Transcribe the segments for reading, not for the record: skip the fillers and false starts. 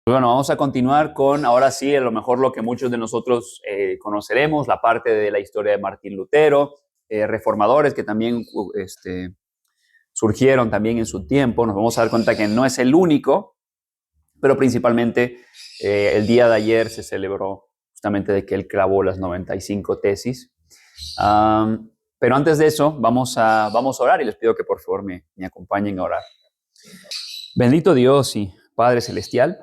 Bueno, vamos a continuar con, ahora sí, a lo mejor lo que muchos de nosotros conoceremos, la parte de la historia de Martín Lutero, reformadores que también surgieron también en su tiempo. Nos vamos a dar cuenta que no es el único, pero principalmente el día de ayer se celebró justamente de que él clavó las 95 tesis. Pero antes de eso, vamos a orar y les pido que por favor me acompañen a orar. Bendito Dios y Padre Celestial,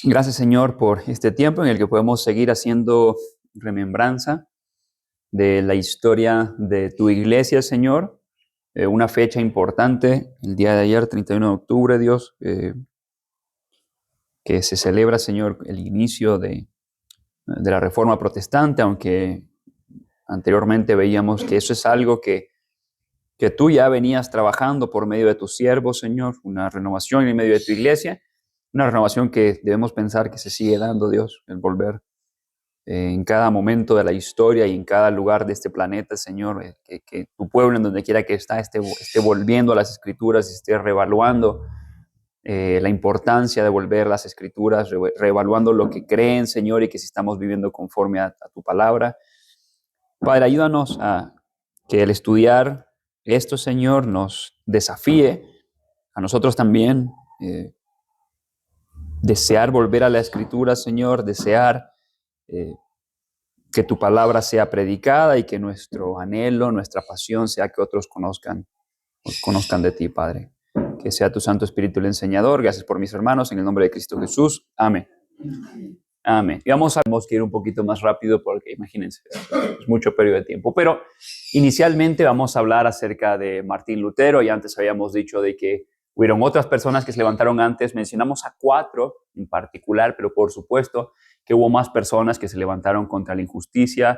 gracias, Señor, por este tiempo en el que podemos seguir haciendo remembranza de la historia de tu iglesia, Señor. Una fecha importante, el día de ayer, 31 de octubre, Dios, que se celebra, Señor, el inicio de la Reforma Protestante, aunque anteriormente veíamos que eso es algo que tú ya venías trabajando por medio de tus siervos, Señor, una renovación en medio de tu iglesia, una renovación que debemos pensar que se sigue dando, Dios, el volver en cada momento de la historia y en cada lugar de este planeta, Señor, que tu pueblo en donde quiera que esté volviendo a las Escrituras y esté reevaluando la importancia de volver a las Escrituras, reevaluando lo que creen, Señor, y que si estamos viviendo conforme a tu palabra. Padre, ayúdanos a que el estudiar esto, Señor, nos desafíe a nosotros también, desear volver a la Escritura, Señor, desear que tu palabra sea predicada y que nuestro anhelo, nuestra pasión sea que otros conozcan de ti, Padre. Que sea tu Santo Espíritu el enseñador. Gracias por mis hermanos, en el nombre de Cristo Jesús. Amén. Amén. Y vamos a ir un poquito más rápido porque imagínense, es mucho periodo de tiempo. Pero inicialmente vamos a hablar acerca de Martín Lutero. Y antes habíamos dicho de que hubieron otras personas que se levantaron antes. Mencionamos a 4 en particular, pero por supuesto que hubo más personas que se levantaron contra la injusticia,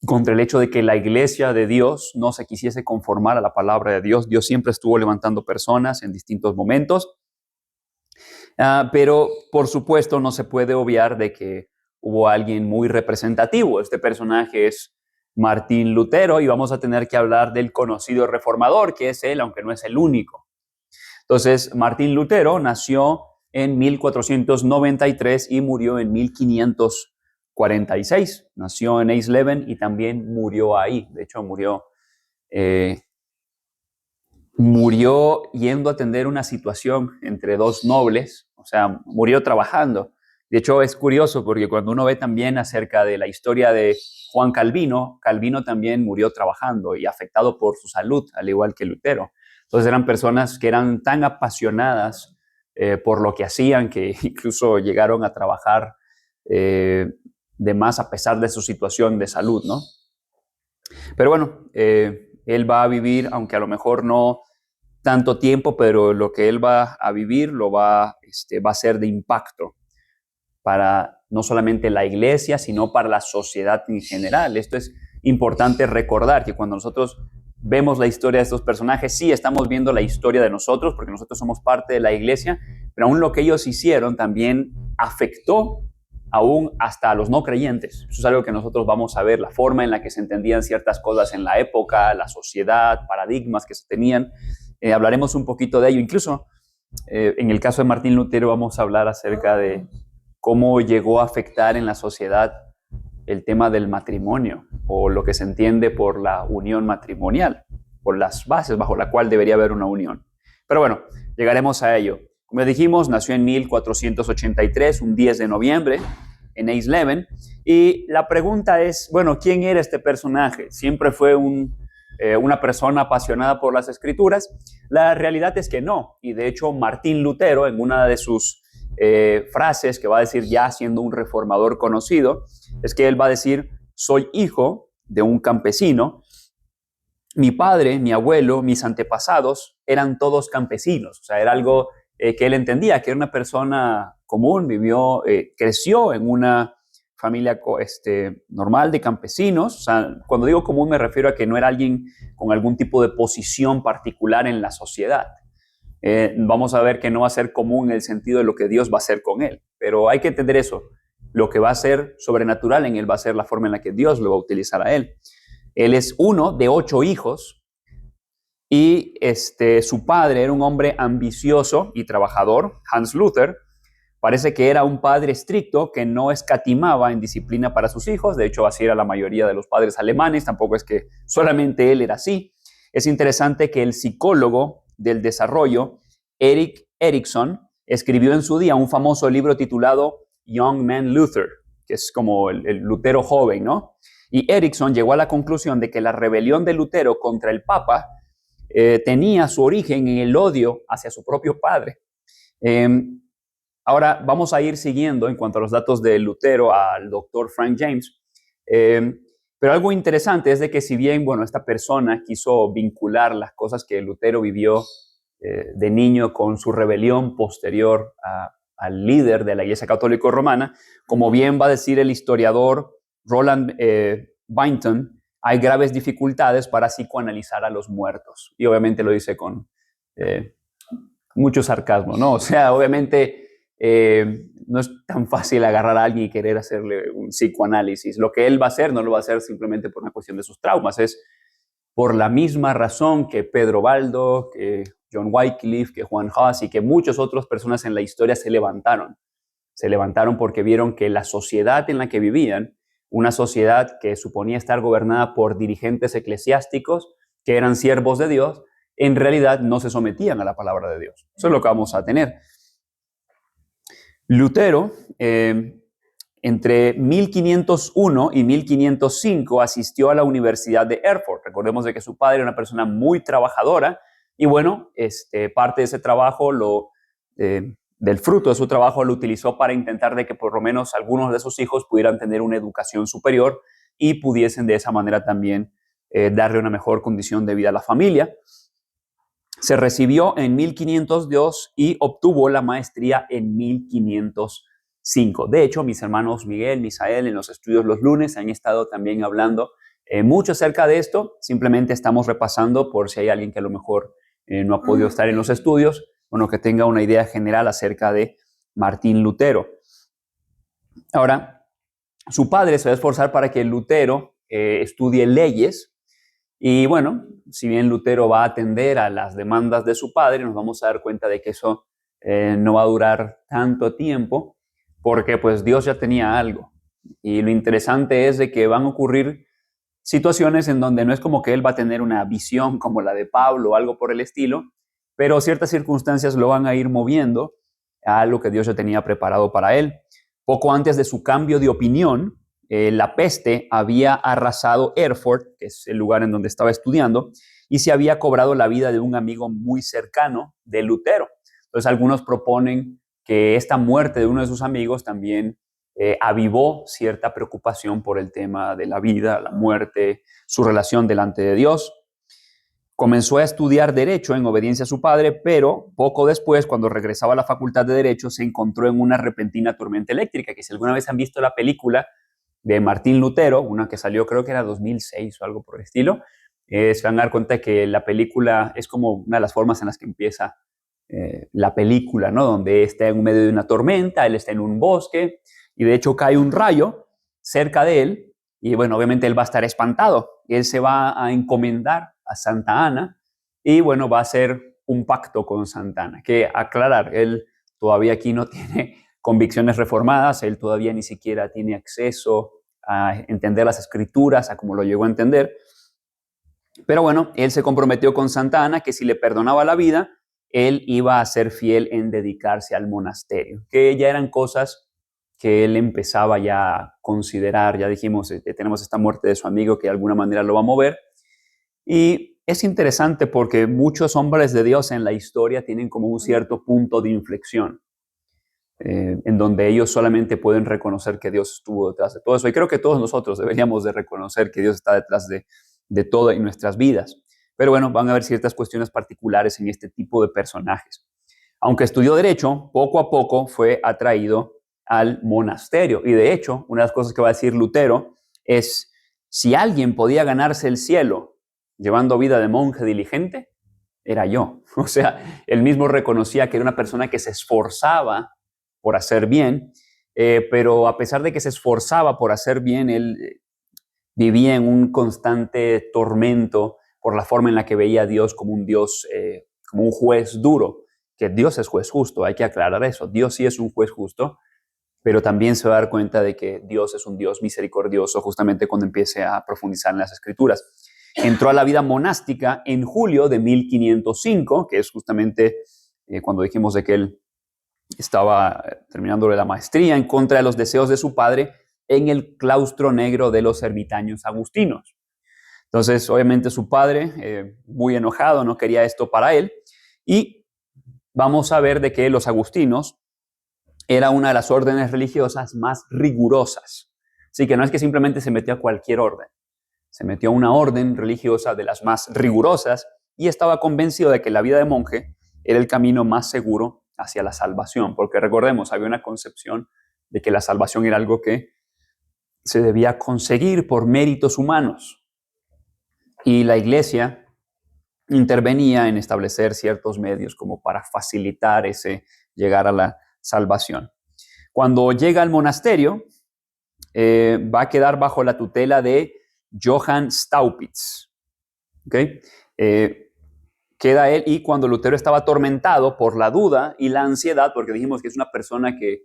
contra el hecho de que la iglesia de Dios no se quisiese conformar a la palabra de Dios. Dios siempre estuvo levantando personas en distintos momentos. Pero por supuesto no se puede obviar de que hubo alguien muy representativo. Este personaje es Martín Lutero y vamos a tener que hablar del conocido reformador, que es él, aunque no es el único. Entonces, Martín Lutero nació en 1493 y murió en 1546. Nació en Eisleben y también murió ahí. De hecho, murió yendo a atender una situación entre 2 nobles, o sea, murió trabajando. De hecho, es curioso porque cuando uno ve también acerca de la historia de Juan Calvino, Calvino también murió trabajando y afectado por su salud, al igual que Lutero. Entonces eran personas que eran tan apasionadas por lo que hacían que incluso llegaron a trabajar de más a pesar de su situación de salud, ¿no? Pero bueno, él va a vivir, aunque a lo mejor no tanto tiempo, pero lo que él va a vivir va a ser de impacto para no solamente la iglesia, sino para la sociedad en general. Esto es importante recordar, que cuando nosotros vemos la historia de estos personajes, sí estamos viendo la historia de nosotros, porque nosotros somos parte de la iglesia, pero aún lo que ellos hicieron también afectó aún hasta a los no creyentes. Eso es algo que nosotros vamos a ver, la forma en la que se entendían ciertas cosas en la época, la sociedad, paradigmas que se tenían. Hablaremos un poquito de ello. Incluso en el caso de Martín Lutero vamos a hablar acerca de cómo llegó a afectar en la sociedad el tema del matrimonio, o lo que se entiende por la unión matrimonial, por las bases bajo la cual debería haber una unión. Pero bueno, llegaremos a ello. Como dijimos, nació en 1483, un 10 de noviembre, en Eisleben. Y la pregunta es, bueno, ¿quién era este personaje? ¿Siempre fue una persona apasionada por las Escrituras? La realidad es que no. Y de hecho, Martín Lutero, en una de sus frases que va a decir ya siendo un reformador conocido, es que él va a decir: soy hijo de un campesino. Mi padre, mi abuelo, mis antepasados eran todos campesinos. O sea, era algo que él entendía, que era una persona común, creció en una familia normal de campesinos. O sea, cuando digo común me refiero a que no era alguien con algún tipo de posición particular en la sociedad. Vamos a ver que no va a ser común en el sentido de lo que Dios va a hacer con él. Pero hay que entender eso. Lo que va a ser sobrenatural en él va a ser la forma en la que Dios lo va a utilizar a él. Él es uno de 8 hijos Y su padre era un hombre ambicioso y trabajador, Hans Luther. Parece que era un padre estricto que no escatimaba en disciplina para sus hijos. De hecho, así era la mayoría de los padres alemanes. Tampoco es que solamente él era así. Es interesante que el psicólogo del desarrollo, Erik Erikson, escribió en su día un famoso libro titulado Young Man Luther, que es como el Lutero joven, ¿no? Y Erikson llegó a la conclusión de que la rebelión de Lutero contra el Papa tenía su origen en el odio hacia su propio padre. Ahora vamos a ir siguiendo en cuanto a los datos de Lutero al doctor Frank James. Pero algo interesante es de que si bien, bueno, esta persona quiso vincular las cosas que Lutero vivió de niño con su rebelión posterior al líder de la Iglesia Católica Romana, como bien va a decir el historiador Roland Bainton, hay graves dificultades para psicoanalizar a los muertos. Y obviamente lo dice con mucho sarcasmo, ¿no? O sea, obviamente no es tan fácil agarrar a alguien y querer hacerle un psicoanálisis. Lo que él va a hacer no lo va a hacer simplemente por una cuestión de sus traumas, es por la misma razón que Pedro Baldo, que John Wycliffe, que Juan Huss y que muchas otras personas en la historia se levantaron. Se levantaron porque vieron que la sociedad en la que vivían, una sociedad que suponía estar gobernada por dirigentes eclesiásticos que eran siervos de Dios, en realidad no se sometían a la palabra de Dios. Eso es lo que vamos a tener. Lutero, entre 1501 y 1505, asistió a la Universidad de Erfurt. Recordemos de que su padre era una persona muy trabajadora y bueno, parte de ese trabajo, del fruto de su trabajo, lo utilizó para intentar de que por lo menos algunos de sus hijos pudieran tener una educación superior y pudiesen de esa manera también darle una mejor condición de vida a la familia. Se recibió en 1502 y obtuvo la maestría en 1505. De hecho, mis hermanos Miguel, Misael, en los estudios los lunes han estado también hablando mucho acerca de esto. Simplemente estamos repasando por si hay alguien que a lo mejor no ha podido estar en los estudios, bueno, que tenga una idea general acerca de Martín Lutero. Ahora, su padre se va a esforzar para que Lutero estudie leyes. Y bueno, si bien Lutero va a atender a las demandas de su padre, nos vamos a dar cuenta de que eso no va a durar tanto tiempo, porque pues Dios ya tenía algo. Y lo interesante es de que van a ocurrir situaciones en donde no es como que él va a tener una visión como la de Pablo o algo por el estilo, pero ciertas circunstancias lo van a ir moviendo a algo que Dios ya tenía preparado para él. Poco antes de su cambio de opinión, la peste había arrasado Erfurt, que es el lugar en donde estaba estudiando, y se había cobrado la vida de un amigo muy cercano de Lutero. Entonces algunos proponen que esta muerte de uno de sus amigos también avivó cierta preocupación por el tema de la vida, la muerte, su relación delante de Dios. Comenzó a estudiar Derecho en obediencia a su padre, pero poco después, cuando regresaba a la Facultad de Derecho, se encontró en una repentina tormenta eléctrica, que si alguna vez han visto la película de Martín Lutero, una que salió creo que era 2006 o algo por el estilo, se van a dar cuenta que la película es como una de las formas en las que empieza la película, ¿no? Donde está en medio de una tormenta, él está en un bosque y de hecho cae un rayo cerca de él y bueno, obviamente él va a estar espantado. Él se va a encomendar a Santa Ana y bueno, va a hacer un pacto con Santa Ana, que aclarar, él todavía aquí no tiene convicciones reformadas, él todavía ni siquiera tiene acceso a entender las escrituras, a cómo lo llegó a entender. Pero bueno, él se comprometió con Santa Ana que si le perdonaba la vida, él iba a ser fiel en dedicarse al monasterio, que ya eran cosas que él empezaba ya a considerar. Ya dijimos, tenemos esta muerte de su amigo que de alguna manera lo va a mover. Y es interesante porque muchos hombres de Dios en la historia tienen como un cierto punto de inflexión, en donde ellos solamente pueden reconocer que Dios estuvo detrás de todo eso. Y creo que todos nosotros deberíamos de reconocer que Dios está detrás de todo en nuestras vidas. Pero bueno, van a haber ciertas cuestiones particulares en este tipo de personajes. Aunque estudió Derecho, poco a poco fue atraído al monasterio. Y de hecho, una de las cosas que va a decir Lutero es, si alguien podía ganarse el cielo llevando vida de monje diligente, era yo. O sea, él mismo reconocía que era una persona que se esforzaba por hacer bien, pero a pesar de que se esforzaba por hacer bien, él vivía en un constante tormento por la forma en la que veía a Dios como un Dios, como un juez duro, que Dios es juez justo, hay que aclarar eso. Dios sí es un juez justo, pero también se va a dar cuenta de que Dios es un Dios misericordioso justamente cuando empiece a profundizar en las Escrituras. Entró a la vida monástica en julio de 1505, que es justamente cuando dijimos de que él estaba terminando la maestría en contra de los deseos de su padre en el claustro negro de los ermitaños agustinos. Entonces, obviamente su padre, muy enojado, no quería esto para él, y vamos a ver de que los agustinos era una de las órdenes religiosas más rigurosas. Así que no es que simplemente se metió a cualquier orden, se metió a una orden religiosa de las más rigurosas y estaba convencido de que la vida de monje era el camino más seguro hacia la salvación, porque recordemos, había una concepción de que la salvación era algo que se debía conseguir por méritos humanos. Y la iglesia intervenía en establecer ciertos medios como para facilitar ese llegar a la salvación. Cuando llega al monasterio, va a quedar bajo la tutela de Johann Staupitz. ¿Okay? Queda él, y cuando Lutero estaba atormentado por la duda y la ansiedad, porque dijimos que es una persona que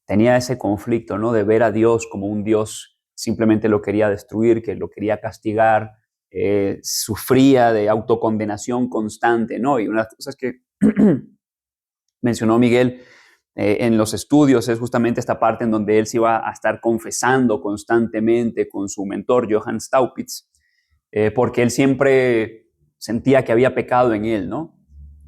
tenía ese conflicto, ¿no? De ver a Dios como un Dios simplemente lo quería destruir, que lo quería castigar, sufría de autocondenación constante, ¿no? Y una de las cosas que mencionó Miguel en los estudios es justamente esta parte en donde él se iba a estar confesando constantemente con su mentor, Johann Staupitz, porque él siempre sentía que había pecado en él, ¿no?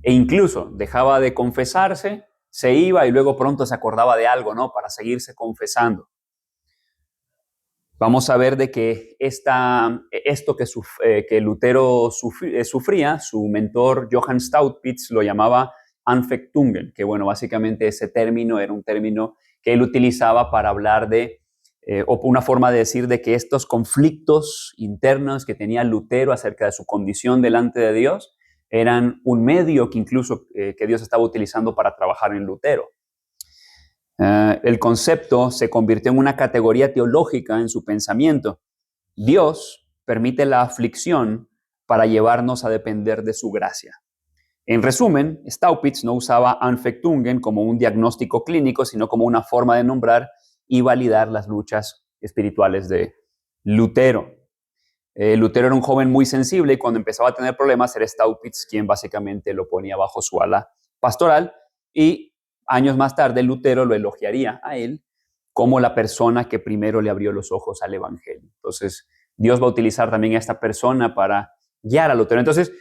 E incluso dejaba de confesarse, se iba y luego pronto se acordaba de algo, ¿no? Para seguirse confesando. Vamos a ver de que esto que Lutero sufría, su mentor Johann Staupitz lo llamaba Anfechtungen, que bueno, básicamente ese término era un término que él utilizaba para hablar de, o una forma de decir de que estos conflictos internos que tenía Lutero acerca de su condición delante de Dios eran un medio que incluso que Dios estaba utilizando para trabajar en Lutero. El concepto se convirtió en una categoría teológica en su pensamiento. Dios permite la aflicción para llevarnos a depender de su gracia. En resumen, Staupitz no usaba Anfechtungen como un diagnóstico clínico, sino como una forma de nombrar y validar las luchas espirituales de Lutero. Lutero era un joven muy sensible y cuando empezaba a tener problemas era Staupitz quien básicamente lo ponía bajo su ala pastoral, y años más tarde Lutero lo elogiaría a él como la persona que primero le abrió los ojos al evangelio. Entonces, Dios va a utilizar también a esta persona para guiar a Lutero. Entonces,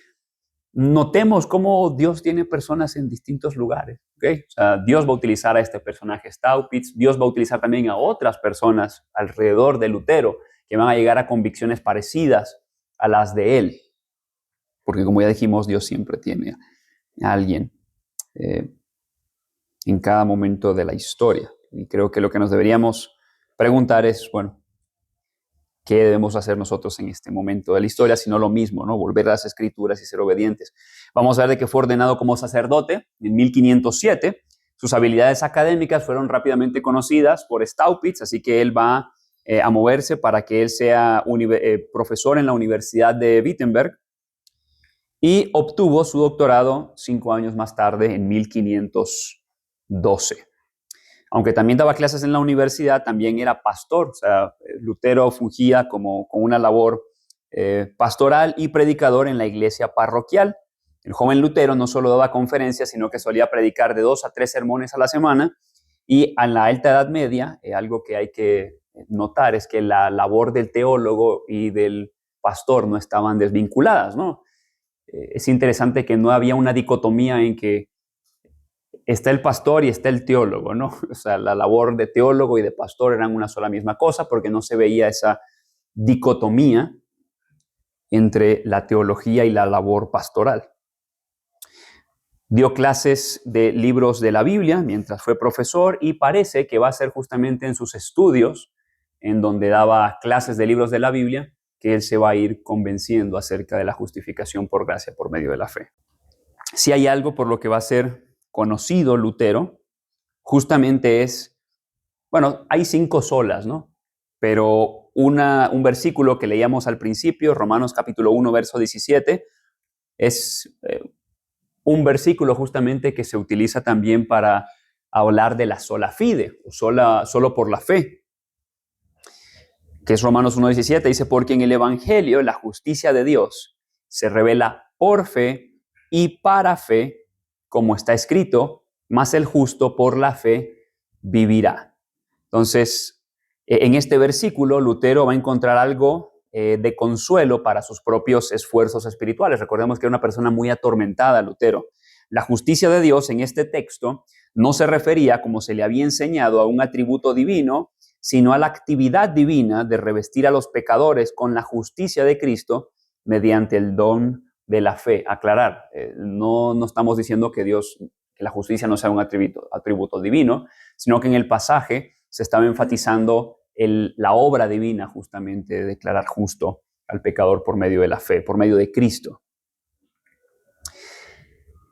notemos cómo Dios tiene personas en distintos lugares. ¿Okay? O sea, Dios va a utilizar a este personaje Staupitz, Dios va a utilizar también a otras personas alrededor de Lutero que van a llegar a convicciones parecidas a las de él. Porque como ya dijimos, Dios siempre tiene a alguien en cada momento de la historia. Y creo que lo que nos deberíamos preguntar es, bueno, ¿qué debemos hacer nosotros en este momento de la historia? Sino lo mismo, ¿no? Volver a las Escrituras y ser obedientes. Vamos a ver de que fue ordenado como sacerdote en 1507. Sus habilidades académicas fueron rápidamente conocidas por Staupitz, así que él va a moverse para que él sea profesor en la Universidad de Wittenberg y obtuvo su doctorado 5 años más tarde, en 1512. Aunque también daba clases en la universidad, también era pastor. O sea, Lutero fungía con una labor pastoral y predicador en la iglesia parroquial. El joven Lutero no solo daba conferencias, sino que solía predicar de 2 a 3 sermones a la semana. Y en la alta Edad Media, algo que hay que notar es que la labor del teólogo y del pastor no estaban desvinculadas, ¿no? Es interesante que no había una dicotomía en que está el pastor y está el teólogo, ¿no? O sea, la labor de teólogo y de pastor eran una sola misma cosa porque no se veía esa dicotomía entre la teología y la labor pastoral. Dio clases de libros de la Biblia mientras fue profesor y parece que va a ser justamente en sus estudios, en donde daba clases de libros de la Biblia, que él se va a ir convenciendo acerca de la justificación por gracia por medio de la fe. Si hay algo por lo que va a ser conocido Lutero, justamente es, bueno, hay 5 solas, ¿no? Pero un versículo que leíamos al principio, Romanos capítulo 1, verso 17, es un versículo justamente que se utiliza también para hablar de la sola fide, o solo por la fe, que es Romanos 1:17, dice, porque en el Evangelio la justicia de Dios se revela por fe y para fe, como está escrito, mas el justo por la fe vivirá. Entonces, en este versículo, Lutero va a encontrar algo de consuelo para sus propios esfuerzos espirituales. Recordemos que era una persona muy atormentada, Lutero. La justicia de Dios en este texto no se refería, como se le había enseñado, a un atributo divino, sino a la actividad divina de revestir a los pecadores con la justicia de Cristo mediante el don de la fe. Aclarar, no estamos diciendo que la justicia no sea un atributo divino, sino que en el pasaje se estaba enfatizando la obra divina justamente de declarar justo al pecador por medio de la fe, por medio de Cristo.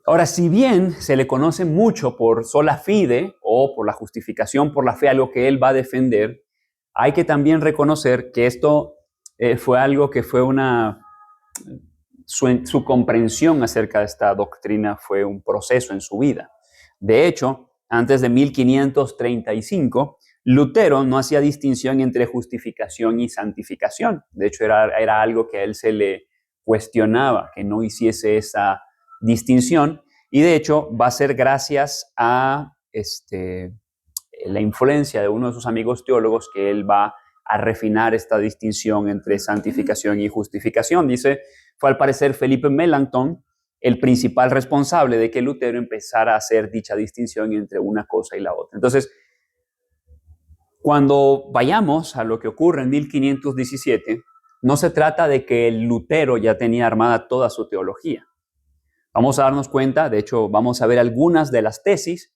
Ahora, si bien se le conoce mucho por sola fide o por la justificación por la fe, algo que él va a defender, hay que también reconocer que esto fue algo que fue su comprensión acerca de esta doctrina fue un proceso en su vida. De hecho, antes de 1535, Lutero no hacía distinción entre justificación y santificación. De hecho, era algo que a él se le cuestionaba, que no hiciese esa distinción, y de hecho va a ser gracias a la influencia de uno de sus amigos teólogos que él va a refinar esta distinción entre santificación y justificación. Dice, fue al parecer Felipe Melanchthon el principal responsable de que Lutero empezara a hacer dicha distinción entre una cosa y la otra. Entonces, cuando vayamos a lo que ocurre en 1517, no se trata de que Lutero ya tenía armada toda su teología. Vamos a darnos cuenta, de hecho, vamos a ver algunas de las tesis,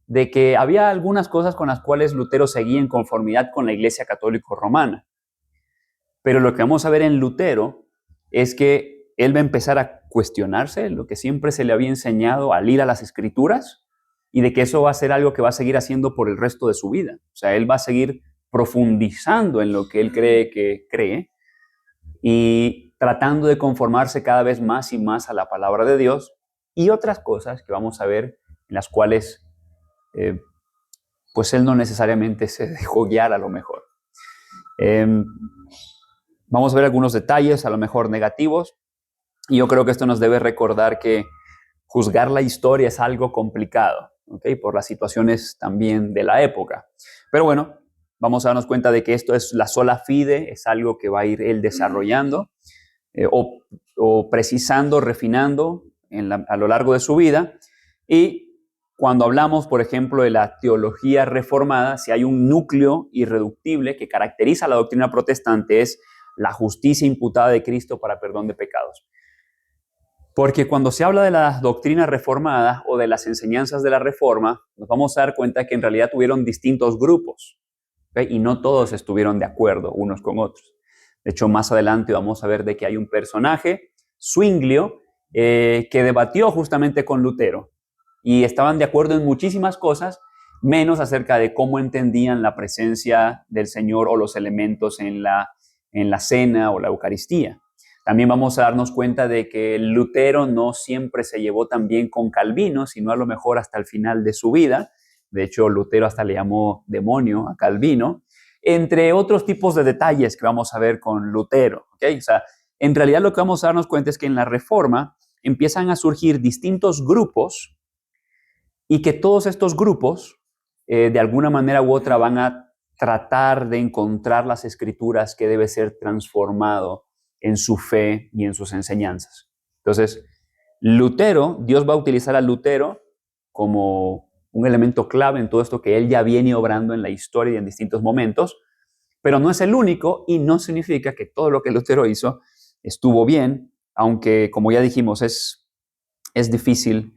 de que había algunas cosas con las cuales Lutero seguía en conformidad con la Iglesia Católica Romana. Pero lo que vamos a ver en Lutero es que él va a empezar a cuestionarse lo que siempre se le había enseñado al ir a las Escrituras y de que eso va a ser algo que va a seguir haciendo por el resto de su vida. O sea, él va a seguir profundizando en lo que él cree y tratando de conformarse cada vez más y más a la palabra de Dios y otras cosas que vamos a ver en las cuales pues él no necesariamente se dejó guiar a lo mejor. Vamos a ver algunos detalles a lo mejor negativos y yo creo que esto nos debe recordar que juzgar la historia es algo complicado, ¿okay? Por las situaciones también de la época. Pero bueno, vamos a darnos cuenta de que esto es la sola fide, es algo que va a ir él desarrollando o precisando, refinando a lo largo de su vida. Y cuando hablamos, por ejemplo, de la teología reformada, si hay un núcleo irreductible que caracteriza a la doctrina protestante es la justicia imputada de Cristo para perdón de pecados. Porque cuando se habla de la doctrina reformada o de las enseñanzas de la Reforma, nos vamos a dar cuenta que en realidad tuvieron distintos grupos, ¿okay? Y no todos estuvieron de acuerdo unos con otros. De hecho, más adelante vamos a ver de que hay un personaje, Zwinglio, que debatió justamente con Lutero y estaban de acuerdo en muchísimas cosas, menos acerca de cómo entendían la presencia del Señor o los elementos en la cena o la Eucaristía. También vamos a darnos cuenta de que Lutero no siempre se llevó tan bien con Calvino, sino a lo mejor hasta el final de su vida. De hecho, Lutero hasta le llamó demonio a Calvino, entre otros tipos de detalles que vamos a ver con Lutero, ¿okay? O sea, en realidad lo que vamos a darnos cuenta es que en la Reforma empiezan a surgir distintos grupos y que todos estos grupos, de alguna manera u otra, van a tratar de encontrar las escrituras que debe ser transformado en su fe y en sus enseñanzas. Entonces, Lutero, Dios va a utilizar a Lutero como un elemento clave en todo esto que él ya viene obrando en la historia y en distintos momentos, pero no es el único y no significa que todo lo que Lutero hizo estuvo bien, aunque, como ya dijimos, es difícil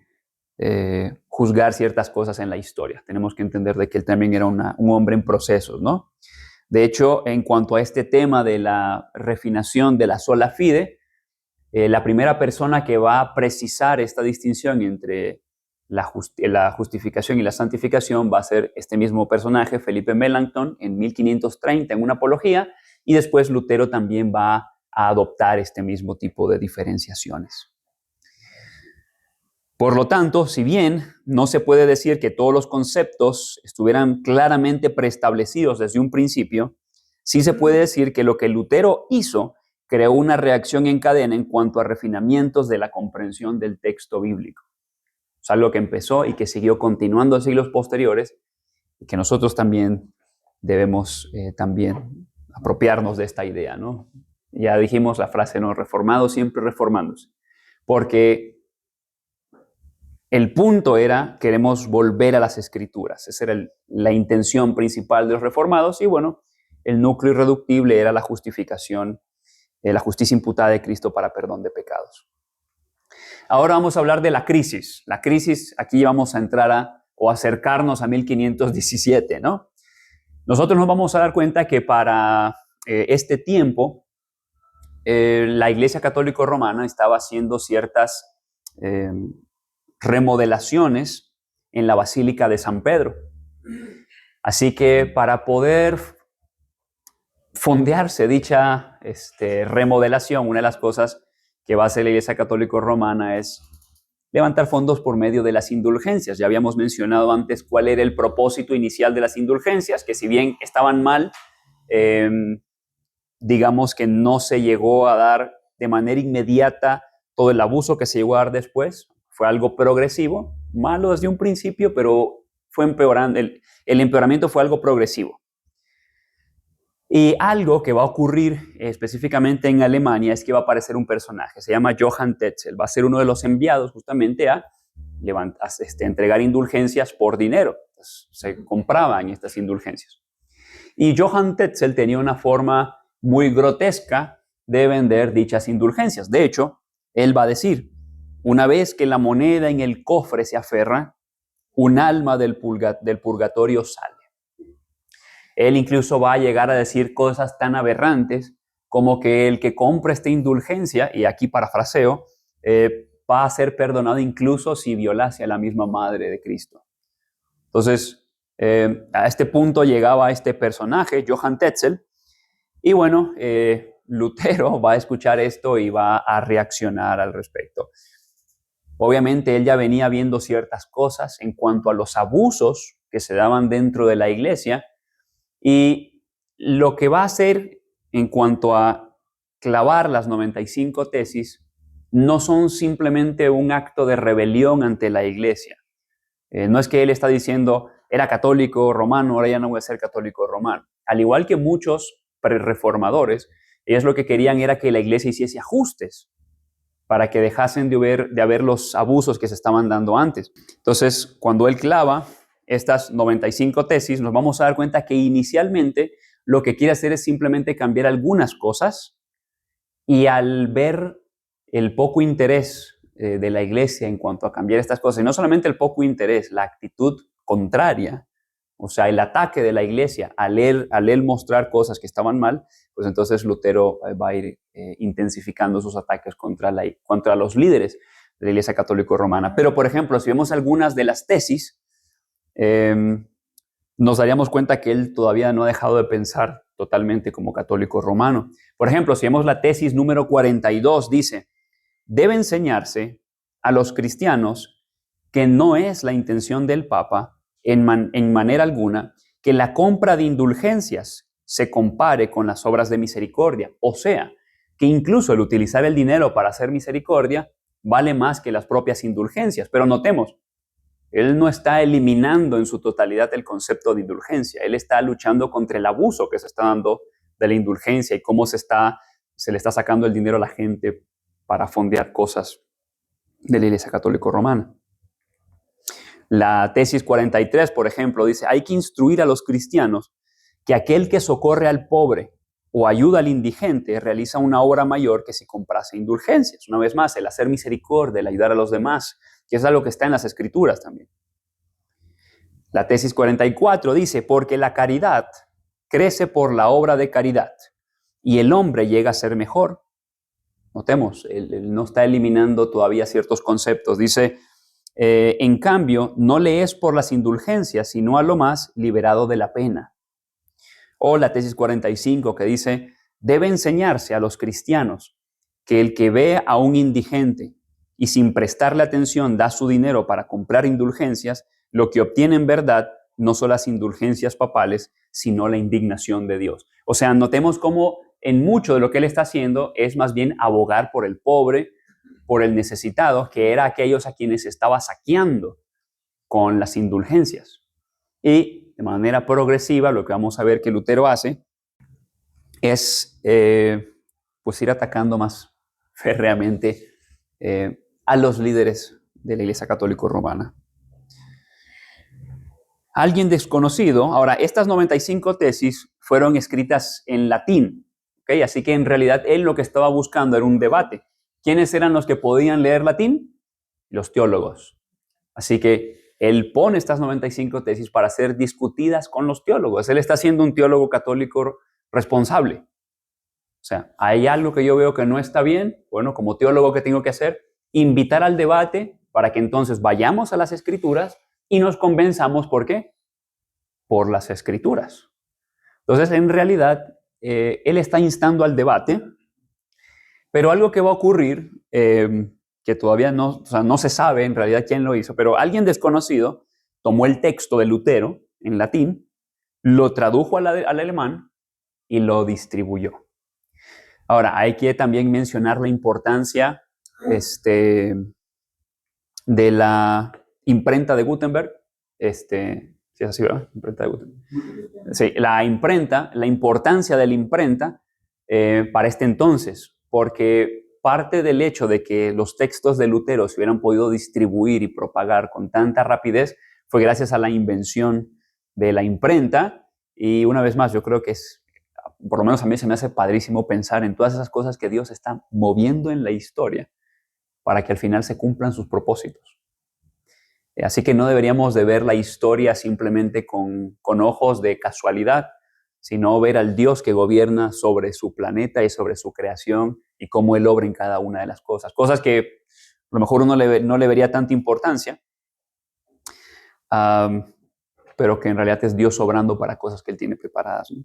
juzgar ciertas cosas en la historia. Tenemos que entender de que él también era un hombre en procesos, ¿no? De hecho, en cuanto a este tema de la refinación de la sola fide, la primera persona que va a precisar esta distinción entre la justificación y la santificación va a ser este mismo personaje, Felipe Melanchthon, en 1530 en una apología, y después Lutero también va a adoptar este mismo tipo de diferenciaciones. Por lo tanto, si bien no se puede decir que todos los conceptos estuvieran claramente preestablecidos desde un principio, sí se puede decir que lo que Lutero hizo creó una reacción en cadena en cuanto a refinamientos de la comprensión del texto bíblico. Es algo que empezó y que siguió continuando en siglos posteriores y que nosotros también debemos también apropiarnos de esta idea, ¿no? Ya dijimos la frase, ¿no? Reformados siempre reformándose. Porque el punto era, queremos volver a las Escrituras. Esa era la intención principal de los reformados y bueno, el núcleo irreductible era la justificación, la justicia imputada de Cristo para perdón de pecados. Ahora vamos a hablar de la crisis. La crisis, aquí vamos a entrar o acercarnos a 1517, ¿no? Nosotros nos vamos a dar cuenta que para este tiempo la Iglesia Católica Romana estaba haciendo ciertas remodelaciones en la Basílica de San Pedro. Así que para poder fondearse dicha remodelación, una de las cosas que va a hacer la Iglesia Católica Romana es levantar fondos por medio de las indulgencias. Ya habíamos mencionado antes cuál era el propósito inicial de las indulgencias, que si bien estaban mal, digamos que no se llegó a dar de manera inmediata todo el abuso que se llegó a dar después. Fue algo progresivo, malo desde un principio, pero fue empeorando. El empeoramiento fue algo progresivo. Y algo que va a ocurrir específicamente en Alemania es que va a aparecer un personaje, se llama Johann Tetzel, va a ser uno de los enviados justamente a entregar indulgencias por dinero. Entonces, se compraban estas indulgencias. Y Johann Tetzel tenía una forma muy grotesca de vender dichas indulgencias. De hecho, él va a decir, una vez que la moneda en el cofre se aferra, un alma del purgatorio sale. Él incluso va a llegar a decir cosas tan aberrantes como que el que compra esta indulgencia, y aquí parafraseo, va a ser perdonado incluso si violase a la misma madre de Cristo. Entonces, a este punto llegaba este personaje, Johann Tetzel, y bueno, Lutero va a escuchar esto y va a reaccionar al respecto. Obviamente él ya venía viendo ciertas cosas en cuanto a los abusos que se daban dentro de la iglesia, y lo que va a hacer en cuanto a clavar las 95 tesis no son simplemente un acto de rebelión ante la iglesia. No es que él está diciendo, era católico romano, ahora ya no voy a ser católico romano. Al igual que muchos prereformadores, ellos lo que querían era que la iglesia hiciese ajustes para que dejasen de haber los abusos que se estaban dando antes. Entonces, cuando él clava estas 95 tesis, nos vamos a dar cuenta que inicialmente lo que quiere hacer es simplemente cambiar algunas cosas, y al ver el poco interés de la iglesia en cuanto a cambiar estas cosas, y no solamente el poco interés, la actitud contraria, o sea, el ataque de la iglesia al él mostrar cosas que estaban mal, pues entonces Lutero va a ir intensificando sus ataques contra los líderes de la Iglesia Católica Romana. Pero, por ejemplo, si vemos algunas de las tesis, nos daríamos cuenta que él todavía no ha dejado de pensar totalmente como católico romano. Por ejemplo, si vemos la tesis número 42, dice, debe enseñarse a los cristianos que no es la intención del Papa en manera alguna que la compra de indulgencias se compare con las obras de misericordia. O sea, que incluso el utilizar el dinero para hacer misericordia vale más que las propias indulgencias. Pero notemos, él no está eliminando en su totalidad el concepto de indulgencia. Él está luchando contra el abuso que se está dando de la indulgencia y cómo se le está sacando el dinero a la gente para fondear cosas de la Iglesia Católica Romana. La tesis 43, por ejemplo, dice, hay que instruir a los cristianos que aquel que socorre al pobre o ayuda al indigente realiza una obra mayor que si comprase indulgencias. Una vez más, el hacer misericordia, el ayudar a los demás, que es algo que está en las Escrituras también. La tesis 44 dice, porque la caridad crece por la obra de caridad y el hombre llega a ser mejor. Notemos, él no está eliminando todavía ciertos conceptos. Dice, en cambio, no le es por las indulgencias, sino a lo más liberado de la pena. O la tesis 45 que dice, debe enseñarse a los cristianos que el que ve a un indigente y sin prestarle atención da su dinero para comprar indulgencias, lo que obtiene en verdad no son las indulgencias papales, sino la indignación de Dios. O sea, notemos cómo en mucho de lo que él está haciendo es más bien abogar por el pobre, por el necesitado, que era aquellos a quienes estaba saqueando con las indulgencias. Y de manera progresiva, lo que vamos a ver que Lutero hace es pues ir atacando más férreamente a los líderes de la Iglesia Católica Romana. Alguien desconocido, ahora estas 95 tesis fueron escritas en latín, ¿okay? Así que en realidad él lo que estaba buscando era un debate. ¿Quiénes eran los que podían leer latín? Los teólogos. Así que él pone estas 95 tesis para ser discutidas con los teólogos. Él está siendo un teólogo católico responsable. O sea, hay algo que yo veo que no está bien. Bueno, como teólogo, ¿qué tengo que hacer? Invitar al debate para que entonces vayamos a las Escrituras y nos convenzamos. ¿Por qué? Por las Escrituras. Entonces, en realidad, él está instando al debate, pero algo que va a ocurrir, que todavía no, o sea, no se sabe en realidad quién lo hizo, pero alguien desconocido tomó el texto de Lutero en latín, lo tradujo al alemán y lo distribuyó. Ahora, hay que también mencionar la importancia de la imprenta de Gutenberg. Sí, es así, ¿verdad? Imprenta de Gutenberg. Sí, la importancia de la imprenta para este entonces, porque parte del hecho de que los textos de Lutero se hubieran podido distribuir y propagar con tanta rapidez fue gracias a la invención de la imprenta. Y una vez más, yo creo que por lo menos a mí se me hace padrísimo pensar en todas esas cosas que Dios está moviendo en la historia para que al final se cumplan sus propósitos. Así que no deberíamos de ver la historia simplemente con ojos de casualidad, sino ver al Dios que gobierna sobre su planeta y sobre su creación y cómo Él obra en cada una de las cosas. Cosas que a lo mejor uno no le vería tanta importancia, pero que en realidad es Dios obrando para cosas que Él tiene preparadas, ¿no?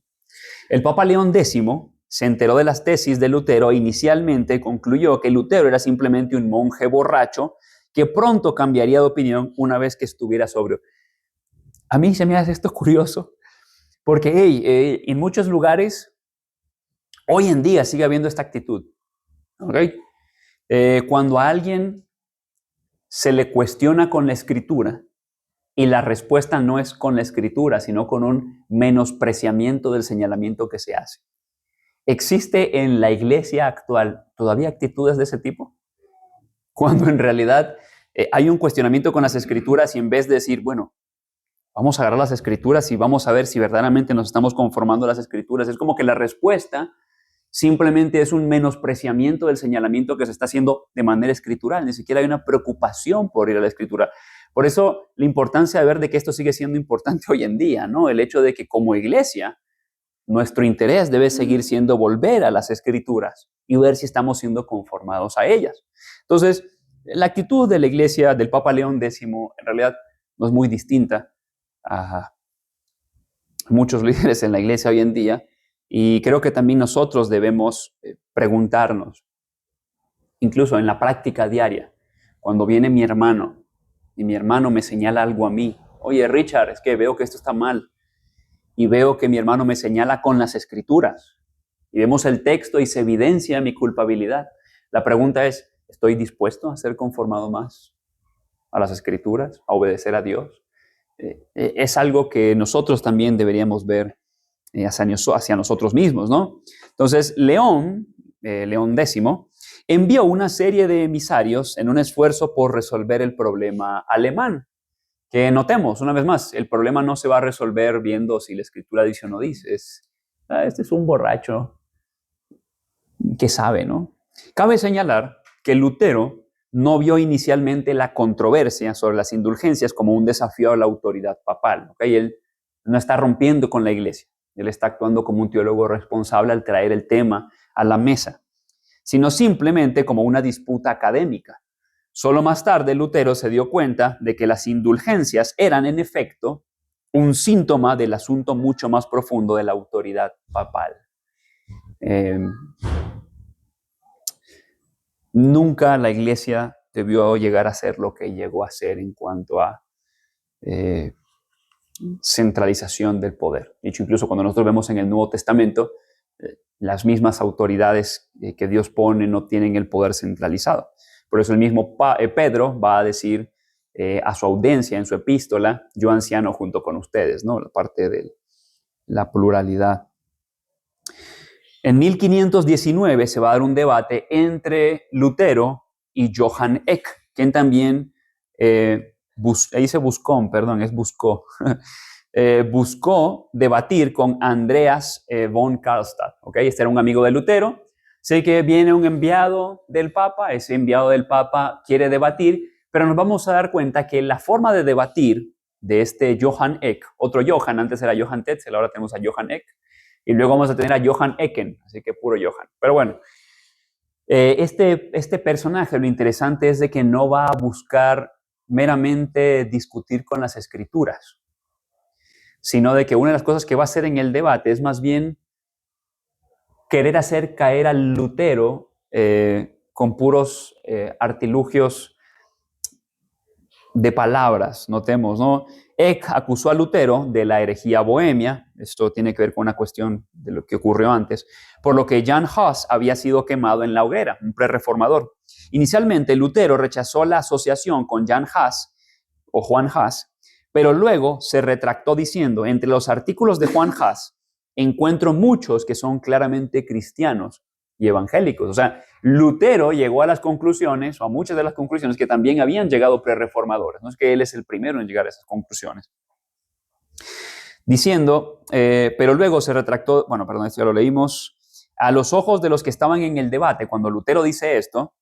El Papa León X se enteró de las tesis de Lutero e inicialmente concluyó que Lutero era simplemente un monje borracho que pronto cambiaría de opinión una vez que estuviera sobrio. A mí se me hace esto curioso, porque en muchos lugares hoy en día sigue habiendo esta actitud. ¿Okay? Cuando a alguien se le cuestiona con la Escritura y la respuesta no es con la Escritura, sino con un menospreciamiento del señalamiento que se hace. ¿Existe en la iglesia actual todavía actitudes de ese tipo? Cuando en realidad hay un cuestionamiento con las Escrituras y en vez de decir, bueno, vamos a agarrar las Escrituras y vamos a ver si verdaderamente nos estamos conformando a las Escrituras, es como que la respuesta simplemente es un menospreciamiento del señalamiento que se está haciendo de manera escritural. Ni siquiera hay una preocupación por ir a la Escritura. Por eso la importancia de ver de que esto sigue siendo importante hoy en día, ¿no? El hecho de que como iglesia nuestro interés debe seguir siendo volver a las Escrituras y ver si estamos siendo conformados a ellas. Entonces, la actitud de la iglesia del Papa León X en realidad no es muy distinta a muchos líderes en la iglesia hoy en día, y creo que también nosotros debemos preguntarnos, incluso en la práctica diaria, cuando viene mi hermano y mi hermano me señala algo a mí, oye Richard, es que veo que esto está mal, y veo que mi hermano me señala con las Escrituras, y vemos el texto y se evidencia mi culpabilidad. La pregunta es, ¿estoy dispuesto a ser conformado más a las Escrituras, a obedecer a Dios? Es algo que nosotros también deberíamos ver hacia nosotros mismos, ¿no? Entonces, León X, envió una serie de emisarios en un esfuerzo por resolver el problema alemán. Que notemos, una vez más, el problema no se va a resolver viendo si la Escritura dice o no dice. Este es un borracho que sabe, ¿no? Cabe señalar que Lutero no vio inicialmente la controversia sobre las indulgencias como un desafío a la autoridad papal, ¿okay? Él no está rompiendo con la iglesia. Él está actuando como un teólogo responsable al traer el tema a la mesa, sino simplemente como una disputa académica. Solo más tarde Lutero se dio cuenta de que las indulgencias eran en efecto un síntoma del asunto mucho más profundo de la autoridad papal. Eh, Nunca la iglesia debió llegar a ser lo que llegó a ser en cuanto a eh, centralización del poder. De hecho, incluso cuando nosotros vemos en el Nuevo Testamento, las mismas autoridades que Dios pone no tienen el poder centralizado. Por eso el mismo Pedro va a decir a su audiencia en su epístola, yo anciano junto con ustedes, ¿no? La parte de la pluralidad. En 1519 se va a dar un debate entre Lutero y Johann Eck, quien también, ahí dice buscó, perdón, es buscó, buscó debatir con Andreas von Karlstadt. ¿Okay? Este era un amigo de Lutero. Sé que viene un enviado del Papa, ese enviado del Papa quiere debatir, pero nos vamos a dar cuenta que la forma de debatir de este Johann Eck, otro Johann, antes era Johann Tetzel, ahora tenemos a Johann Eck, y luego vamos a tener a Johann Ecken, así que puro Johann. Pero bueno, este personaje, lo interesante es de que no va a buscar meramente discutir con las escrituras, sino de que una de las cosas que va a hacer en el debate es más bien querer hacer caer al Lutero con puros artilugios de palabras, notemos, ¿no? Eck acusó a Lutero de la herejía bohemia, esto tiene que ver con una cuestión de lo que ocurrió antes, por lo que Jan Hus había sido quemado en la hoguera, un prerreformador. Inicialmente, Lutero rechazó la asociación con Jan Hus, o Juan Hus, pero luego se retractó diciendo, entre los artículos de Juan Hus, encuentro muchos que son claramente cristianos y evangélicos. O sea, Lutero llegó a las conclusiones, o a muchas de las conclusiones que también habían llegado prerreformadores. No es que él es el primero en llegar a esas conclusiones. Diciendo, pero luego se retractó, bueno, perdón, esto ya lo leímos, a los ojos de los que estaban en el debate, cuando Lutero dice esto,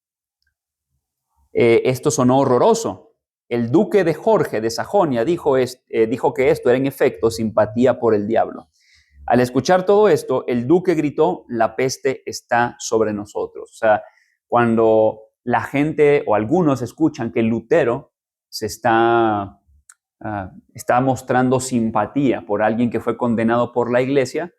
esto sonó horroroso. El duque de Jorge de Sajonia dijo que esto era en efecto simpatía por el diablo. Al escuchar todo esto, el duque gritó, la peste está sobre nosotros. O sea, cuando la gente o algunos escuchan que Lutero se está mostrando simpatía por alguien que fue condenado por la iglesia,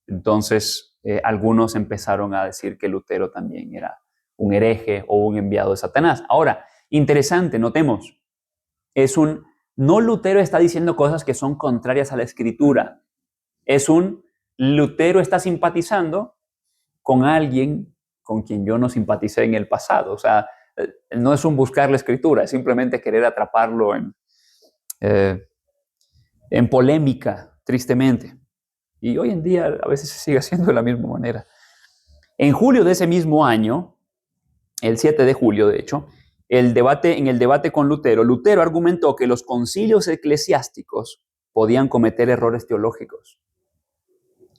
entonces algunos empezaron a decir que Lutero también era un hereje o un enviado de Satanás. Ahora, interesante, notemos, no Lutero está diciendo cosas que son contrarias a la escritura, Lutero está simpatizando con alguien con quien yo no simpaticé en el pasado. O sea, no es un buscar la escritura, es simplemente querer atraparlo en polémica, tristemente. Y hoy en día a veces se sigue haciendo de la misma manera. En julio de ese mismo año, el 7 de julio de hecho, en el debate con Lutero, Lutero argumentó que los concilios eclesiásticos podían cometer errores teológicos.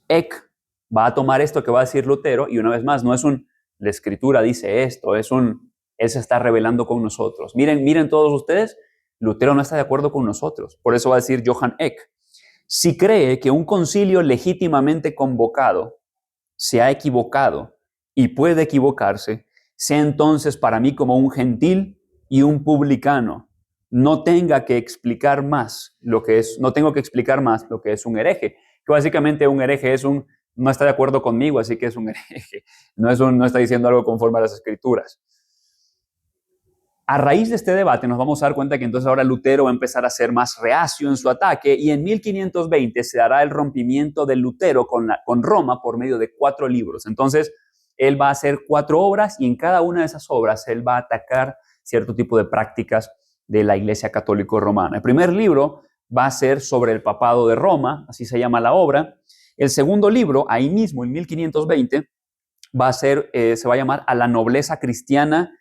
Eck va a tomar esto que va a decir Lutero y una vez más, no es la escritura dice esto, él se está revelando con nosotros. Miren todos ustedes, Lutero no está de acuerdo con nosotros. Por eso va a decir Johann Eck, si cree que un concilio legítimamente convocado se ha equivocado y puede equivocarse, sea entonces para mí como un gentil y un publicano. No tengo que explicar más lo que es un hereje. Que básicamente un hereje no está de acuerdo conmigo, así que es un hereje. No está diciendo algo conforme a las escrituras. A raíz de este debate nos vamos a dar cuenta que entonces ahora Lutero va a empezar a ser más reacio en su ataque y en 1520 se dará el rompimiento de Lutero con Roma por medio de 4 libros. Entonces, él va a hacer 4 obras y en cada una de esas obras él va a atacar cierto tipo de prácticas de la Iglesia Católica Romana. El primer libro va a ser sobre el papado de Roma, así se llama la obra. El segundo libro, ahí mismo en 1520, se va a llamar A la nobleza cristiana.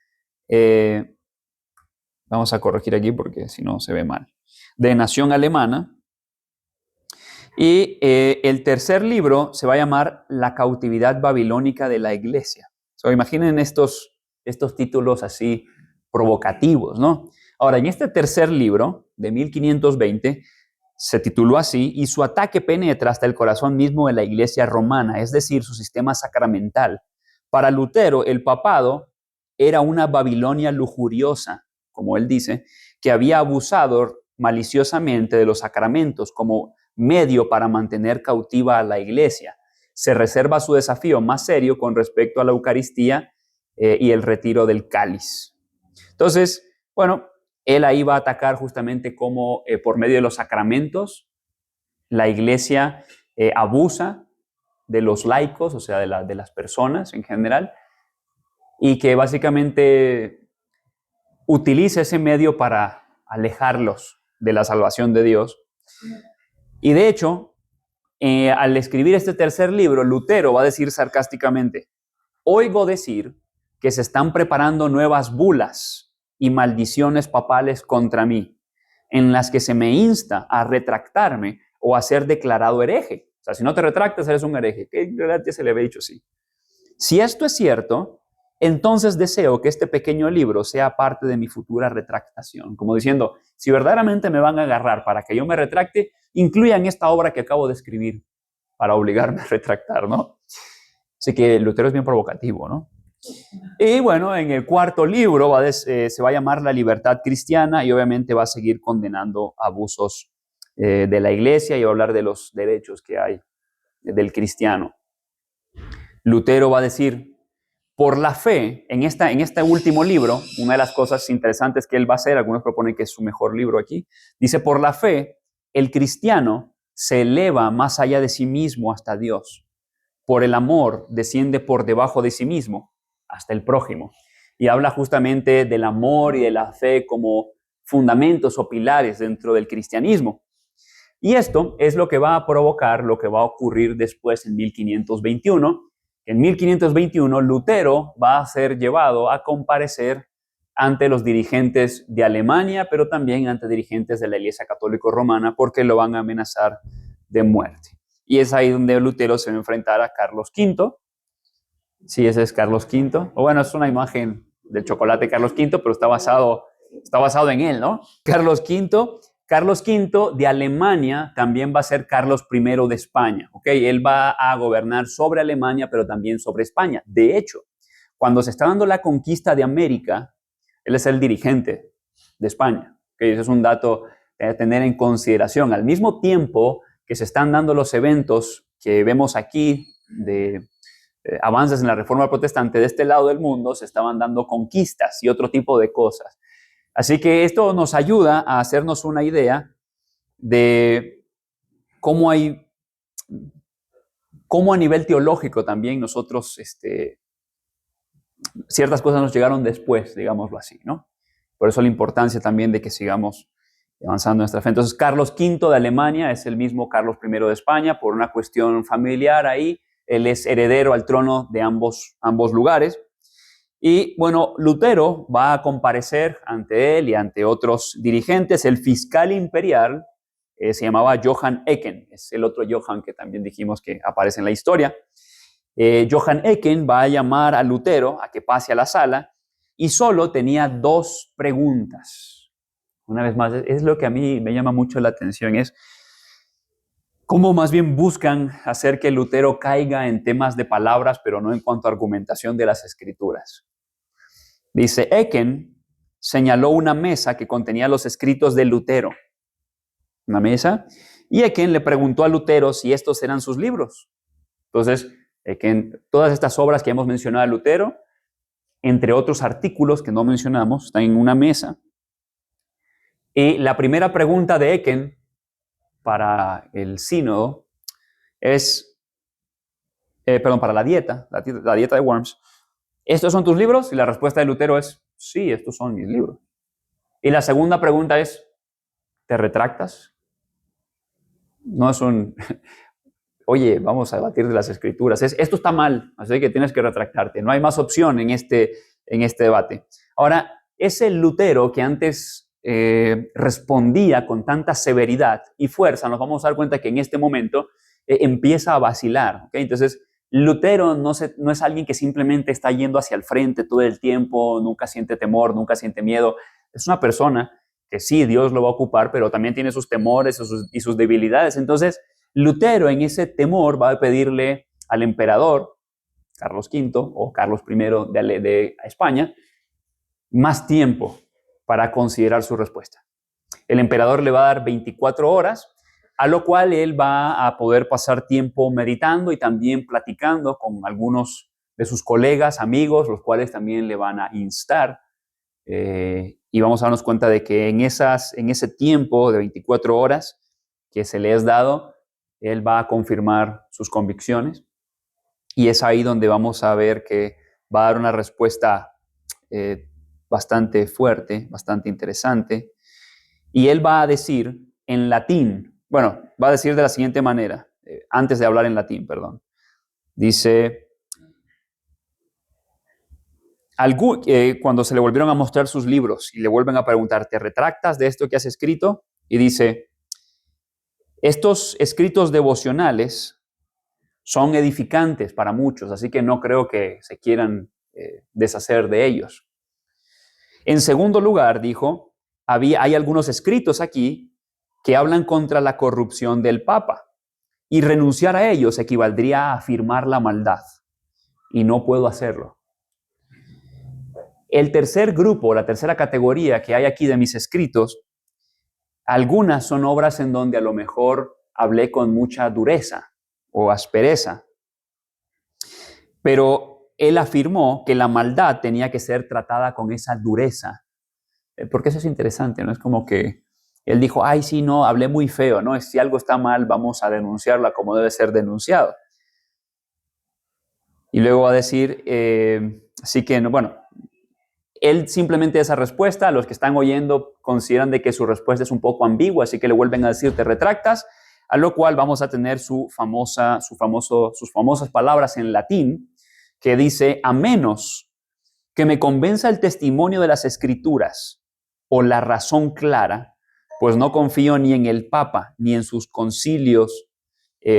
Vamos a corregir aquí porque si no se ve mal. De nación alemana. Y el tercer libro se va a llamar La cautividad babilónica de la iglesia. Imaginen estos títulos así provocativos, ¿no? Ahora, en este tercer libro de 1520 se tituló así, y su ataque penetra hasta el corazón mismo de la iglesia romana, es decir, su sistema sacramental. Para Lutero, el papado era una Babilonia lujuriosa, como él dice, que había abusado maliciosamente de los sacramentos como medio para mantener cautiva a la iglesia. se reserva su desafío más serio con respecto a la Eucaristía y el retiro del cáliz. Entonces, bueno, él ahí va a atacar justamente cómo por medio de los sacramentos la iglesia abusa de los laicos, o sea, de las personas en general, y que básicamente utiliza ese medio para alejarlos de la salvación de Dios. Y de hecho, al escribir este tercer libro, Lutero va a decir sarcásticamente: oigo decir que se están preparando nuevas bulas y maldiciones papales contra mí, en las que se me insta a retractarme o a ser declarado hereje. O sea, si no te retractas, eres un hereje. Que en realidad ya se le había dicho así. Si esto es cierto, entonces deseo que este pequeño libro sea parte de mi futura retractación. Como diciendo, si verdaderamente me van a agarrar para que yo me retracte, incluyan esta obra que acabo de escribir para obligarme a retractar, ¿no? Así que Lutero es bien provocativo, ¿no? Y bueno, en el cuarto libro se va a llamar La libertad cristiana y obviamente va a seguir condenando abusos de la iglesia y va a hablar de los derechos que hay del cristiano. Lutero va a decir, por la fe, en este último libro, una de las cosas interesantes que él va a hacer, algunos proponen que es su mejor libro aquí, dice, por la fe, el cristiano se eleva más allá de sí mismo hasta Dios. Por el amor, desciende por debajo de sí mismo hasta el prójimo. Y habla justamente del amor y de la fe como fundamentos o pilares dentro del cristianismo. Y esto es lo que va a provocar lo que va a ocurrir después en 1521. En 1521, Lutero va a ser llevado a comparecer ante los dirigentes de Alemania, pero también ante dirigentes de la Iglesia Católica Romana, porque lo van a amenazar de muerte. Y es ahí donde Lutero se va a enfrentar a Carlos V. Sí, ese es Carlos V. O bueno, es una imagen del chocolate Carlos V, pero está basado en él, ¿no? Carlos V de Alemania también va a ser Carlos I de España, ¿ok? Él va a gobernar sobre Alemania, pero también sobre España. De hecho, cuando se está dando la conquista de América, él es el dirigente de España, ¿ok? Ese es un dato a tener en consideración. Al mismo tiempo que se están dando los eventos que vemos aquí de avances en la Reforma Protestante, de este lado del mundo se estaban dando conquistas y otro tipo de cosas. Así que esto nos ayuda a hacernos una idea de cómo a nivel teológico también nosotros, ciertas cosas nos llegaron después, digámoslo así, ¿no? Por eso la importancia también de que sigamos avanzando en nuestra fe. Entonces, Carlos V de Alemania es el mismo Carlos I de España, por una cuestión familiar ahí. Él es heredero al trono de ambos lugares. Y bueno, Lutero va a comparecer ante él y ante otros dirigentes. El fiscal imperial se llamaba Johann Ecken, es el otro Johann que también dijimos que aparece en la historia. Johann Ecken va a llamar a Lutero a que pase a la sala y solo tenía 2 preguntas. Una vez más, es lo que a mí me llama mucho la atención, es cómo más bien buscan hacer que Lutero caiga en temas de palabras, pero no en cuanto a argumentación de las Escrituras. Dice, Ecken señaló una mesa que contenía los escritos de Lutero. Una mesa. Y Ecken le preguntó a Lutero si estos eran sus libros. Entonces, Ecken, todas estas obras que hemos mencionado a Lutero, entre otros artículos que no mencionamos, están en una mesa. Y la primera pregunta de Ecken para el sínodo es, para la dieta de Worms, ¿estos son tus libros? Y la respuesta de Lutero es, sí, estos son mis libros. Y la segunda pregunta es, ¿te retractas? No es oye, vamos a debatir de las Escrituras. Esto está mal, así que tienes que retractarte. No hay más opción en este debate. Ahora, ese Lutero que antes respondía con tanta severidad y fuerza, nos vamos a dar cuenta que en este momento empieza a vacilar, ¿okay? Entonces, Lutero no es alguien que simplemente está yendo hacia el frente todo el tiempo, nunca siente temor, nunca siente miedo. Es una persona que sí, Dios lo va a ocupar, pero también tiene sus temores y sus debilidades. Entonces, Lutero en ese temor va a pedirle al emperador, Carlos V o Carlos I de España, más tiempo para considerar su respuesta. El emperador le va a dar 24 horas a lo cual él va a poder pasar tiempo meditando y también platicando con algunos de sus colegas, amigos, los cuales también le van a instar. Y vamos a darnos cuenta de que en ese tiempo de 24 horas que se le es dado, él va a confirmar sus convicciones. Y es ahí donde vamos a ver que va a dar una respuesta bastante fuerte, bastante interesante. Y él va a decir en latín, bueno, va a decir de la siguiente manera, antes de hablar en latín, perdón. Dice, cuando se le volvieron a mostrar sus libros y le vuelven a preguntar, ¿te retractas de esto que has escrito? Y dice, estos escritos devocionales son edificantes para muchos, así que no creo que se quieran deshacer de ellos. En segundo lugar, dijo, hay algunos escritos aquí que hablan contra la corrupción del Papa, y renunciar a ellos equivaldría a afirmar la maldad, y no puedo hacerlo. El tercer grupo, la tercera categoría que hay aquí de mis escritos, algunas son obras en donde a lo mejor hablé con mucha dureza o aspereza, pero él afirmó que la maldad tenía que ser tratada con esa dureza, porque eso es interesante, ¿no? Es como que él dijo, ay, sí, no, hablé muy feo, ¿no? Si algo está mal, vamos a denunciarla como debe ser denunciado. Y luego va a decir, así que, bueno, él simplemente esa respuesta, los que están oyendo consideran de que su respuesta es un poco ambigua, así que le vuelven a decir, te retractas, a lo cual vamos a tener sus famosas palabras en latín, que dice, a menos que me convenza el testimonio de las Escrituras o la razón clara, pues no confío ni en el Papa ni en sus concilios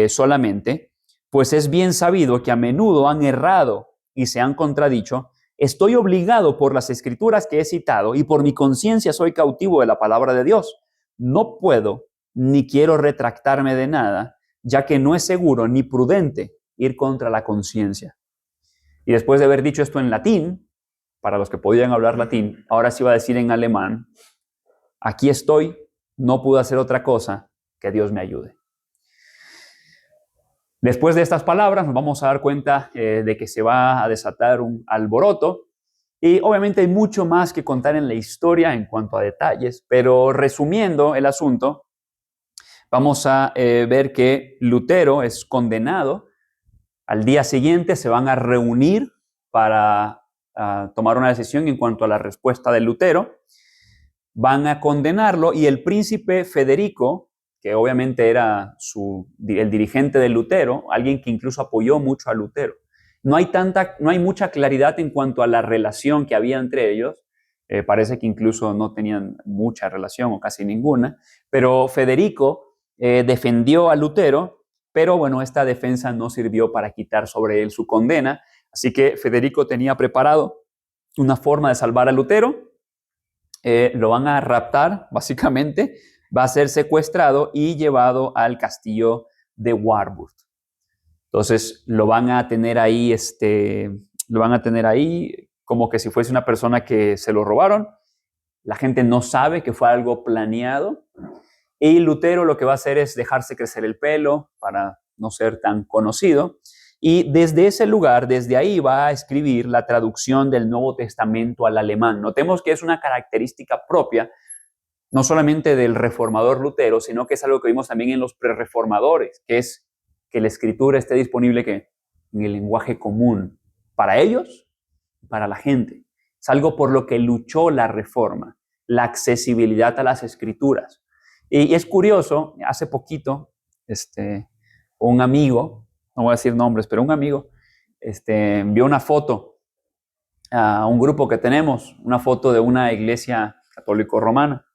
solamente, pues es bien sabido que a menudo han errado y se han contradicho. Estoy obligado por las Escrituras que he citado y por mi conciencia soy cautivo de la palabra de Dios. No puedo ni quiero retractarme de nada, ya que no es seguro ni prudente ir contra la conciencia. Y después de haber dicho esto en latín, para los que podían hablar latín, ahora sí va a decir en alemán, aquí estoy, no puedo hacer otra cosa, que Dios me ayude. Después de estas palabras nos vamos a dar cuenta de que se va a desatar un alboroto y obviamente hay mucho más que contar en la historia en cuanto a detalles, pero resumiendo el asunto, vamos a ver que Lutero es condenado. Al día siguiente se van a reunir para tomar una decisión en cuanto a la respuesta de Lutero. Van a condenarlo y el príncipe Federico, que obviamente era el dirigente de Lutero, alguien que incluso apoyó mucho a Lutero. No hay mucha claridad en cuanto a la relación que había entre ellos. Parece que incluso no tenían mucha relación o casi ninguna, pero Federico defendió a Lutero, pero bueno, esta defensa no sirvió para quitar sobre él su condena, así que Federico tenía preparado una forma de salvar a Lutero. Lo van a raptar, básicamente, va a ser secuestrado y llevado al castillo de Warburg. Entonces lo van a tener ahí, como que si fuese una persona que se lo robaron. La gente no sabe que fue algo planeado. Y Lutero lo que va a hacer es dejarse crecer el pelo para no ser tan conocido. Y desde ese lugar, desde ahí va a escribir la traducción del Nuevo Testamento al alemán. Notemos que es una característica propia, no solamente del reformador Lutero, sino que es algo que vimos también en los prerreformadores, que es que la escritura esté disponible en el lenguaje común para ellos y para la gente. Es algo por lo que luchó la reforma, la accesibilidad a las escrituras. Y es curioso, hace poquito, un amigo, no voy a decir nombres, pero un amigo envió una foto a un grupo que tenemos, una foto de una iglesia católico-romana.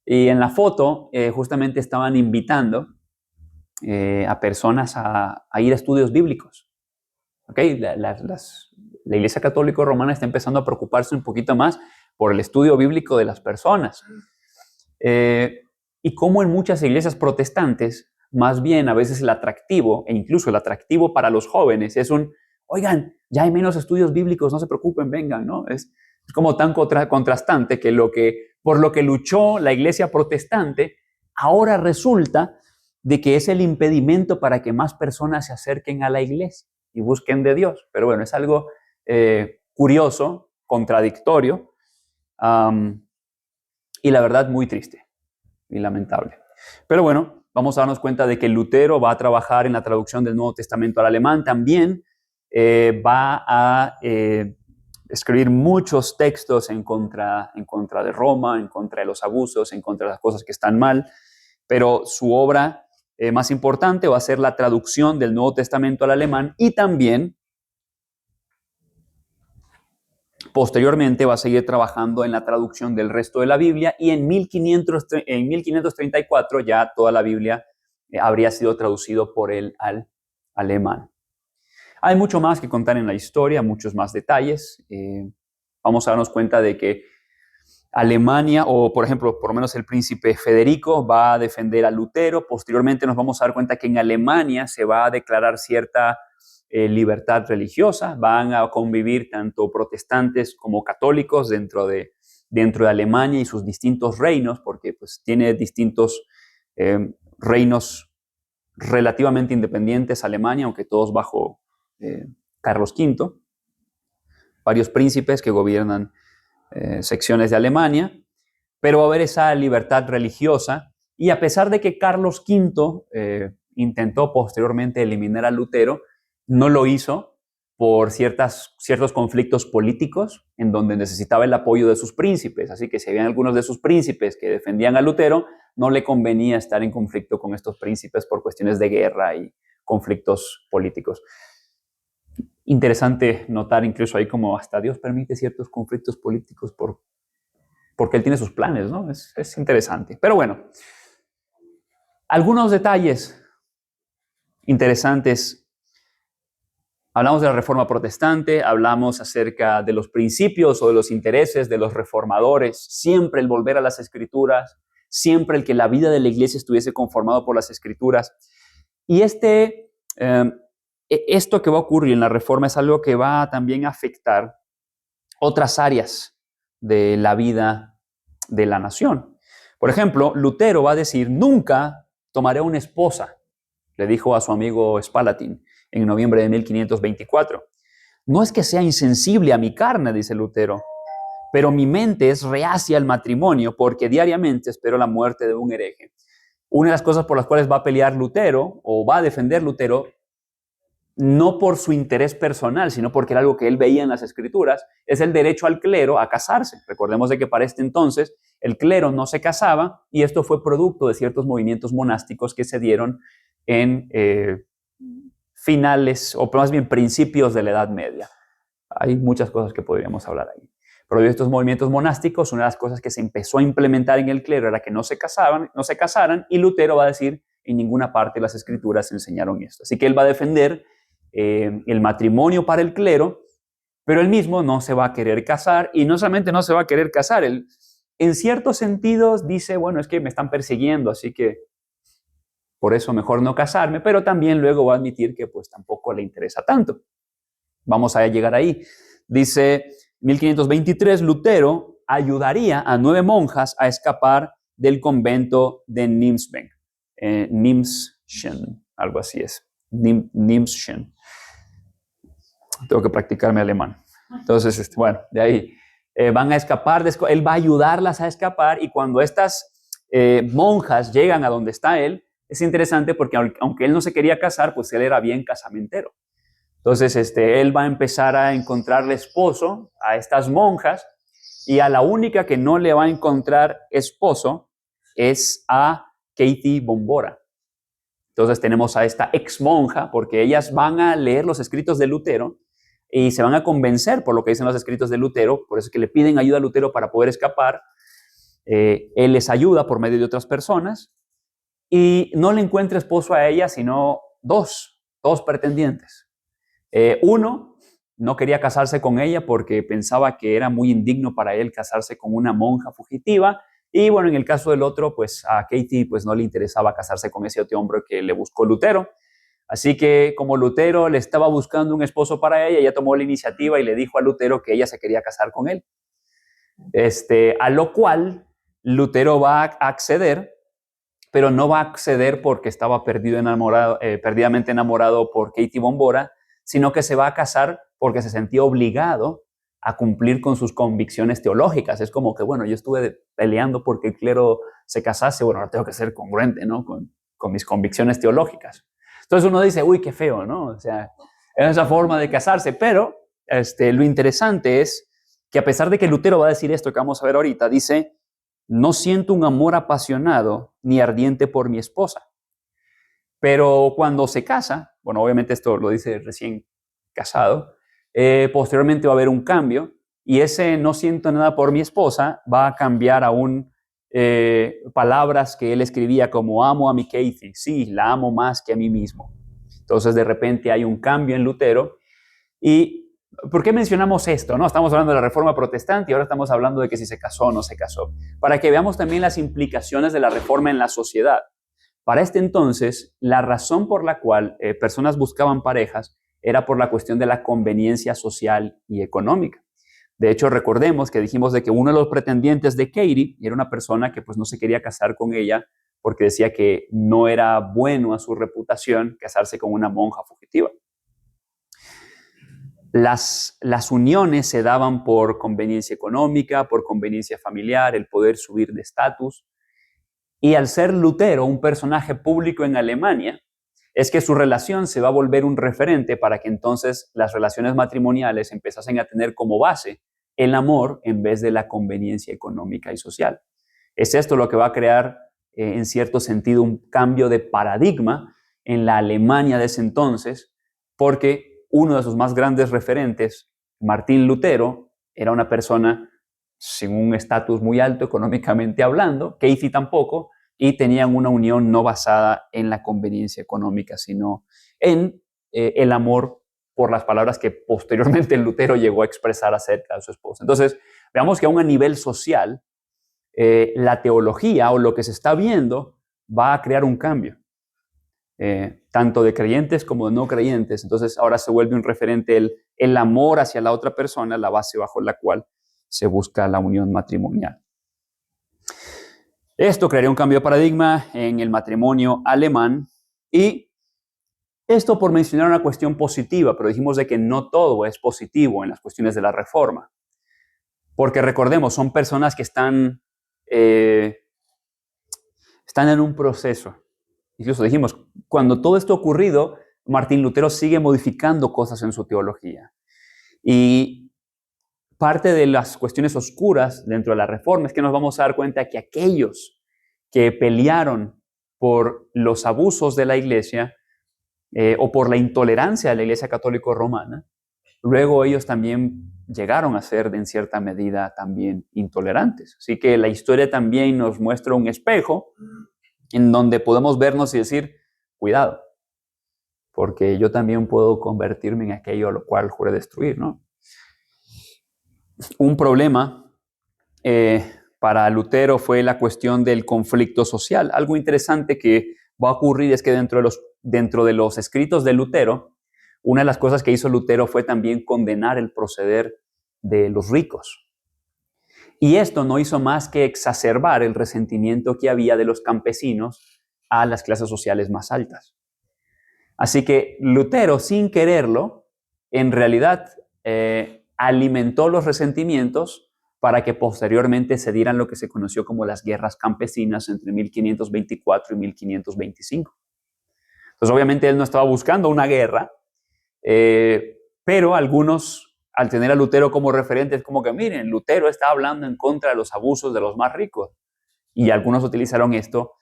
Y en la foto justamente estaban invitando a personas a ir a estudios bíblicos. ¿Okay? La iglesia católico-romana está empezando a preocuparse un poquito más por el estudio bíblico de las personas. Y como en muchas iglesias protestantes, más bien a veces el atractivo, e incluso el atractivo para los jóvenes, es oigan, ya hay menos estudios bíblicos, no se preocupen, vengan, ¿no? Es como tan contrastante que por lo que luchó la iglesia protestante, ahora resulta de que es el impedimento para que más personas se acerquen a la iglesia y busquen de Dios. Pero bueno, es algo curioso, contradictorio, y la verdad muy triste y lamentable. Pero bueno, vamos a darnos cuenta de que Lutero va a trabajar en la traducción del Nuevo Testamento al alemán. También va a escribir muchos textos en contra de Roma, en contra de los abusos, en contra de las cosas que están mal. Pero su obra más importante va a ser la traducción del Nuevo Testamento al alemán, y también posteriormente va a seguir trabajando en la traducción del resto de la Biblia, y en 1534 ya toda la Biblia habría sido traducido por él al alemán. Hay mucho más que contar en la historia, muchos más detalles. Vamos a darnos cuenta de que Alemania, o por ejemplo, por lo menos el príncipe Federico, va a defender a Lutero. Posteriormente nos vamos a dar cuenta que en Alemania se va a declarar cierta libertad religiosa. Van a convivir tanto protestantes como católicos dentro de Alemania y sus distintos reinos, porque pues tiene distintos reinos relativamente independientes Alemania, aunque todos bajo Carlos V. Varios príncipes que gobiernan secciones de Alemania, pero va a haber esa libertad religiosa, y a pesar de que Carlos V intentó posteriormente eliminar a Lutero, no lo hizo por ciertos conflictos políticos en donde necesitaba el apoyo de sus príncipes. Así que si habían algunos de sus príncipes que defendían a Lutero, no le convenía estar en conflicto con estos príncipes por cuestiones de guerra y conflictos políticos. Interesante notar incluso ahí como hasta Dios permite ciertos conflictos políticos porque Él tiene sus planes, ¿no? Es interesante. Pero bueno, algunos detalles interesantes. Hablamos de la Reforma Protestante, hablamos acerca de los principios o de los intereses de los reformadores, siempre el volver a las Escrituras, siempre el que la vida de la iglesia estuviese conformado por las Escrituras. Y esto que va a ocurrir en la Reforma es algo que va a también afectar otras áreas de la vida de la nación. Por ejemplo, Lutero va a decir: nunca tomaré una esposa, le dijo a su amigo Spalatin en noviembre de 1524. No es que sea insensible a mi carne, dice Lutero, pero mi mente es reacia al matrimonio porque diariamente espero la muerte de un hereje. Una de las cosas por las cuales va a pelear Lutero, o va a defender Lutero, no por su interés personal, sino porque era algo que él veía en las Escrituras, es el derecho al clero a casarse. Recordemos de que para este entonces el clero no se casaba, y esto fue producto de ciertos movimientos monásticos que se dieron en finales, o más bien principios de la Edad Media. Hay muchas cosas que podríamos hablar ahí. Pero de estos movimientos monásticos, una de las cosas que se empezó a implementar en el clero era que no se casaran, y Lutero va a decir: en ninguna parte de las Escrituras enseñaron esto. Así que él va a defender el matrimonio para el clero, pero él mismo no se va a querer casar, y no solamente no se va a querer casar, él en ciertos sentidos dice: bueno, es que me están persiguiendo, así que por eso mejor no casarme, pero también luego va a admitir que pues tampoco le interesa tanto. Vamos a llegar ahí. Dice 1523, Lutero ayudaría a 9 monjas a escapar del convento de Nimsben. Nimschen, algo así es. Nimschen. Tengo que practicar mi alemán. Entonces, bueno, de ahí van a escapar. Él va a ayudarlas a escapar, y cuando estas monjas llegan a donde está él, es interesante porque aunque él no se quería casar, pues él era bien casamentero. Entonces, él va a empezar a encontrarle esposo a estas monjas, y a la única que no le va a encontrar esposo es a Katie Bombora. Entonces tenemos a esta ex monja, porque ellas van a leer los escritos de Lutero y se van a convencer por lo que dicen los escritos de Lutero. Por eso es que le piden ayuda a Lutero para poder escapar. Él les ayuda por medio de otras personas, y no le encuentra esposo a ella, sino dos pretendientes. Uno no quería casarse con ella porque pensaba que era muy indigno para él casarse con una monja fugitiva. Y bueno, en el caso del otro, pues a Katie pues no le interesaba casarse con ese otro hombre que le buscó Lutero. Así que como Lutero le estaba buscando un esposo para ella tomó la iniciativa y le dijo a Lutero que ella se quería casar con él. A lo cual Lutero va a acceder, pero no va a acceder porque estaba perdidamente enamorado por Katie Bombora, sino que se va a casar porque se sentía obligado a cumplir con sus convicciones teológicas. Es como que, bueno, yo estuve peleando porque el clero se casase, bueno, ahora tengo que ser congruente, ¿no? Con mis convicciones teológicas. Entonces uno dice, uy, qué feo, ¿no? O sea, es esa forma de casarse, pero lo interesante es que a pesar de que Lutero va a decir esto que vamos a ver ahorita, dice, no siento un amor apasionado ni ardiente por mi esposa. Pero cuando se casa, bueno, obviamente esto lo dice recién casado, posteriormente va a haber un cambio y ese no siento nada por mi esposa va a cambiar aún palabras que él escribía como amo a mi Katie, sí, la amo más que a mí mismo. Entonces de repente hay un cambio en Lutero. ¿Y por qué mencionamos esto? ¿No? Estamos hablando de la Reforma Protestante y ahora estamos hablando de que si se casó o no se casó. Para que veamos también las implicaciones de la Reforma en la sociedad. Para este entonces, la razón por la cual personas buscaban parejas era por la cuestión de la conveniencia social y económica. De hecho, recordemos que dijimos de que uno de los pretendientes de Katie era una persona que pues no se quería casar con ella porque decía que no era bueno a su reputación casarse con una monja fugitiva. Las uniones se daban por conveniencia económica, por conveniencia familiar, el poder subir de estatus. Y al ser Lutero un personaje público en Alemania, es que su relación se va a volver un referente para que entonces las relaciones matrimoniales empezasen a tener como base el amor en vez de la conveniencia económica y social. Es esto lo que va a crear, en cierto sentido, un cambio de paradigma en la Alemania de ese entonces, porque uno de sus más grandes referentes, Martín Lutero, era una persona sin un estatus muy alto económicamente hablando, Katie tampoco, y tenían una unión no basada en la conveniencia económica, sino en el amor por las palabras que posteriormente Lutero llegó a expresar acerca de su esposa. Entonces, veamos que aún a nivel social, la teología o lo que se está viendo va a crear un cambio, tanto de creyentes como de no creyentes. Entonces, ahora se vuelve un referente el amor hacia la otra persona, la base bajo la cual se busca la unión matrimonial. Esto crearía un cambio de paradigma en el matrimonio alemán y esto por mencionar una cuestión positiva, pero dijimos de que no todo es positivo en las cuestiones de la reforma. Porque recordemos, son personas que están en un proceso. Incluso dijimos, cuando todo esto ha ocurrido, Martín Lutero sigue modificando cosas en su teología. Y parte de las cuestiones oscuras dentro de la reforma es que nos vamos a dar cuenta que aquellos que pelearon por los abusos de la iglesia o por la intolerancia de la iglesia católica romana, luego ellos también llegaron a ser en cierta medida también intolerantes. Así que la historia también nos muestra un espejo en donde podemos vernos y decir, cuidado, porque yo también puedo convertirme en aquello a lo cual juré destruir, ¿no? Un problema para Lutero fue la cuestión del conflicto social. Algo interesante que va a ocurrir es que dentro de los escritos de Lutero, una de las cosas que hizo Lutero fue también condenar el proceder de los ricos. Y esto no hizo más que exacerbar el resentimiento que había de los campesinos a las clases sociales más altas. Así que Lutero, sin quererlo, en realidad alimentó los resentimientos para que posteriormente se dieran lo que se conoció como las guerras campesinas entre 1524 y 1525. Entonces, obviamente, él no estaba buscando una guerra, pero algunos, al tener a Lutero como referente, es como que, miren, Lutero está hablando en contra de los abusos de los más ricos. Y algunos utilizaron esto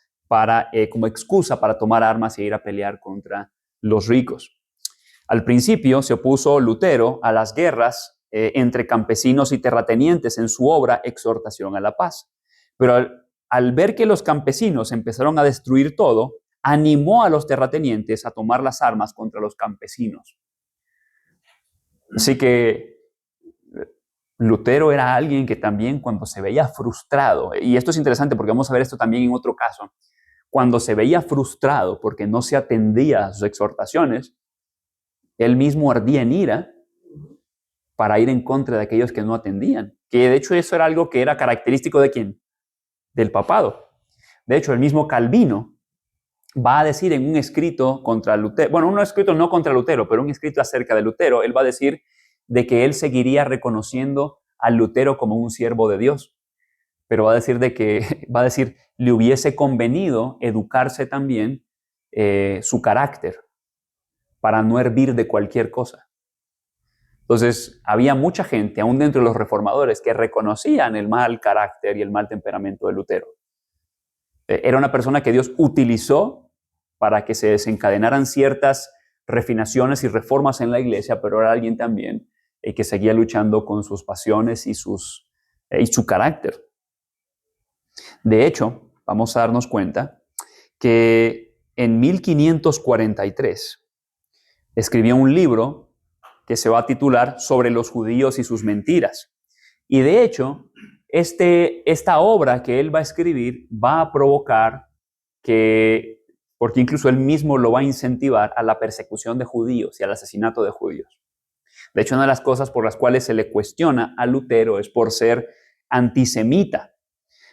como excusa para tomar armas e ir a pelear contra los ricos. Al principio se opuso Lutero a las guerras entre campesinos y terratenientes en su obra Exhortación a la Paz. Pero al ver que los campesinos empezaron a destruir todo, animó a los terratenientes a tomar las armas contra los campesinos. Así que Lutero era alguien que también cuando se veía frustrado, y esto es interesante porque vamos a ver esto también en otro caso, cuando se veía frustrado porque no se atendía a sus exhortaciones, él mismo ardía en ira para ir en contra de aquellos que no atendían. Que de hecho eso era algo que era característico ¿de quién? Del papado. De hecho, el mismo Calvino va a decir en un escrito contra Lutero, bueno, un escrito no contra Lutero, pero un escrito acerca de Lutero, él va a decir de que él seguiría reconociendo a Lutero como un siervo de Dios, pero va a decir le hubiese convenido educarse también su carácter para no hervir de cualquier cosa. Entonces, había mucha gente, aún dentro de los reformadores, que reconocían el mal carácter y el mal temperamento de Lutero. Era una persona que Dios utilizó para que se desencadenaran ciertas refinaciones y reformas en la iglesia, pero era alguien también que seguía luchando con sus pasiones y su carácter. De hecho, vamos a darnos cuenta que en 1543 escribió un libro que se va a titular Sobre los judíos y sus mentiras. Y de hecho, esta obra que él va a escribir va a provocar porque incluso él mismo lo va a incentivar a la persecución de judíos y al asesinato de judíos. De hecho, una de las cosas por las cuales se le cuestiona a Lutero es por ser antisemita.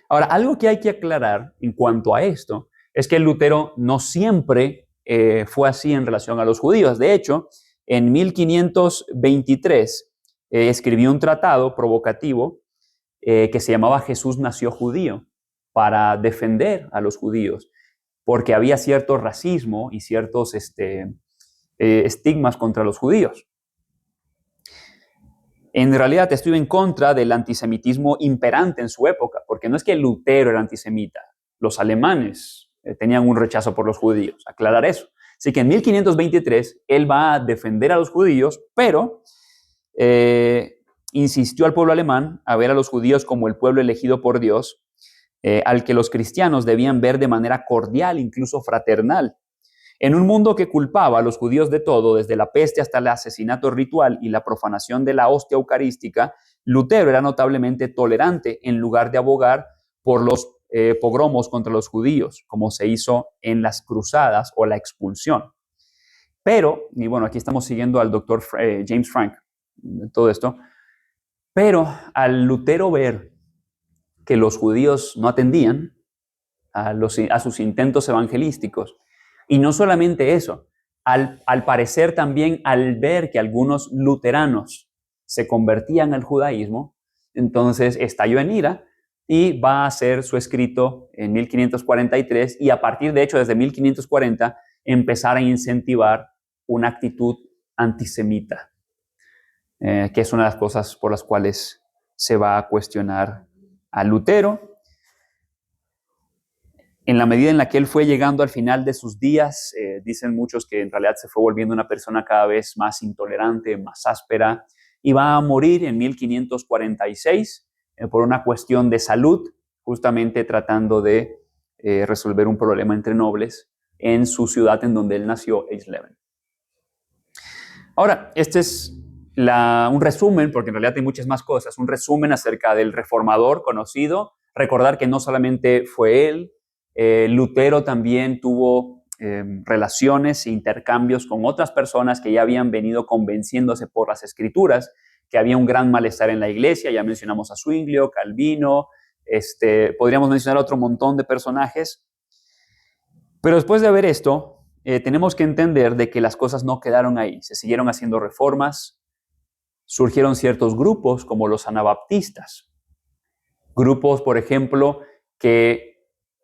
Ahora, algo que hay que aclarar en cuanto a esto es que Lutero no siempre fue así en relación a los judíos. De hecho, en 1523 escribió un tratado provocativo que se llamaba Jesús nació judío, para defender a los judíos, porque había cierto racismo y ciertos estigmas contra los judíos. En realidad estuvo en contra del antisemitismo imperante en su época, porque no es que Lutero era antisemita, los alemanes tenían un rechazo por los judíos, aclarar eso. Así que en 1523 él va a defender a los judíos, pero insistió al pueblo alemán a ver a los judíos como el pueblo elegido por Dios, al que los cristianos debían ver de manera cordial, incluso fraternal. En un mundo que culpaba a los judíos de todo, desde la peste hasta el asesinato ritual y la profanación de la hostia eucarística, Lutero era notablemente tolerante en lugar de abogar por los pogromos contra los judíos, como se hizo en las cruzadas o la expulsión. Pero, y bueno, aquí estamos siguiendo al doctor James Frank, todo esto, pero al Lutero ver que los judíos no atendían a sus intentos evangelísticos, y no solamente eso, al parecer también al ver que algunos luteranos se convertían al judaísmo, entonces estalló en ira y va a hacer su escrito en 1543 y a partir de hecho desde 1540 empezar a incentivar una actitud antisemita, que es una de las cosas por las cuales se va a cuestionar a Lutero. En la medida en la que él fue llegando al final de sus días, dicen muchos que en realidad se fue volviendo una persona cada vez más intolerante, más áspera, y va a morir en 1546 por una cuestión de salud, justamente tratando de resolver un problema entre nobles en su ciudad en donde él nació, Eisleben. Ahora, este es un resumen, porque en realidad hay muchas más cosas, un resumen acerca del reformador conocido. Recordar que no solamente fue él, Lutero también tuvo relaciones e intercambios con otras personas que ya habían venido convenciéndose por las escrituras que había un gran malestar en la iglesia. Ya mencionamos a Zwinglio, Calvino, podríamos mencionar otro montón de personajes. Pero después de ver esto, tenemos que entender de que las cosas no quedaron ahí. Se siguieron haciendo reformas, surgieron ciertos grupos como los anabaptistas. Grupos, por ejemplo, que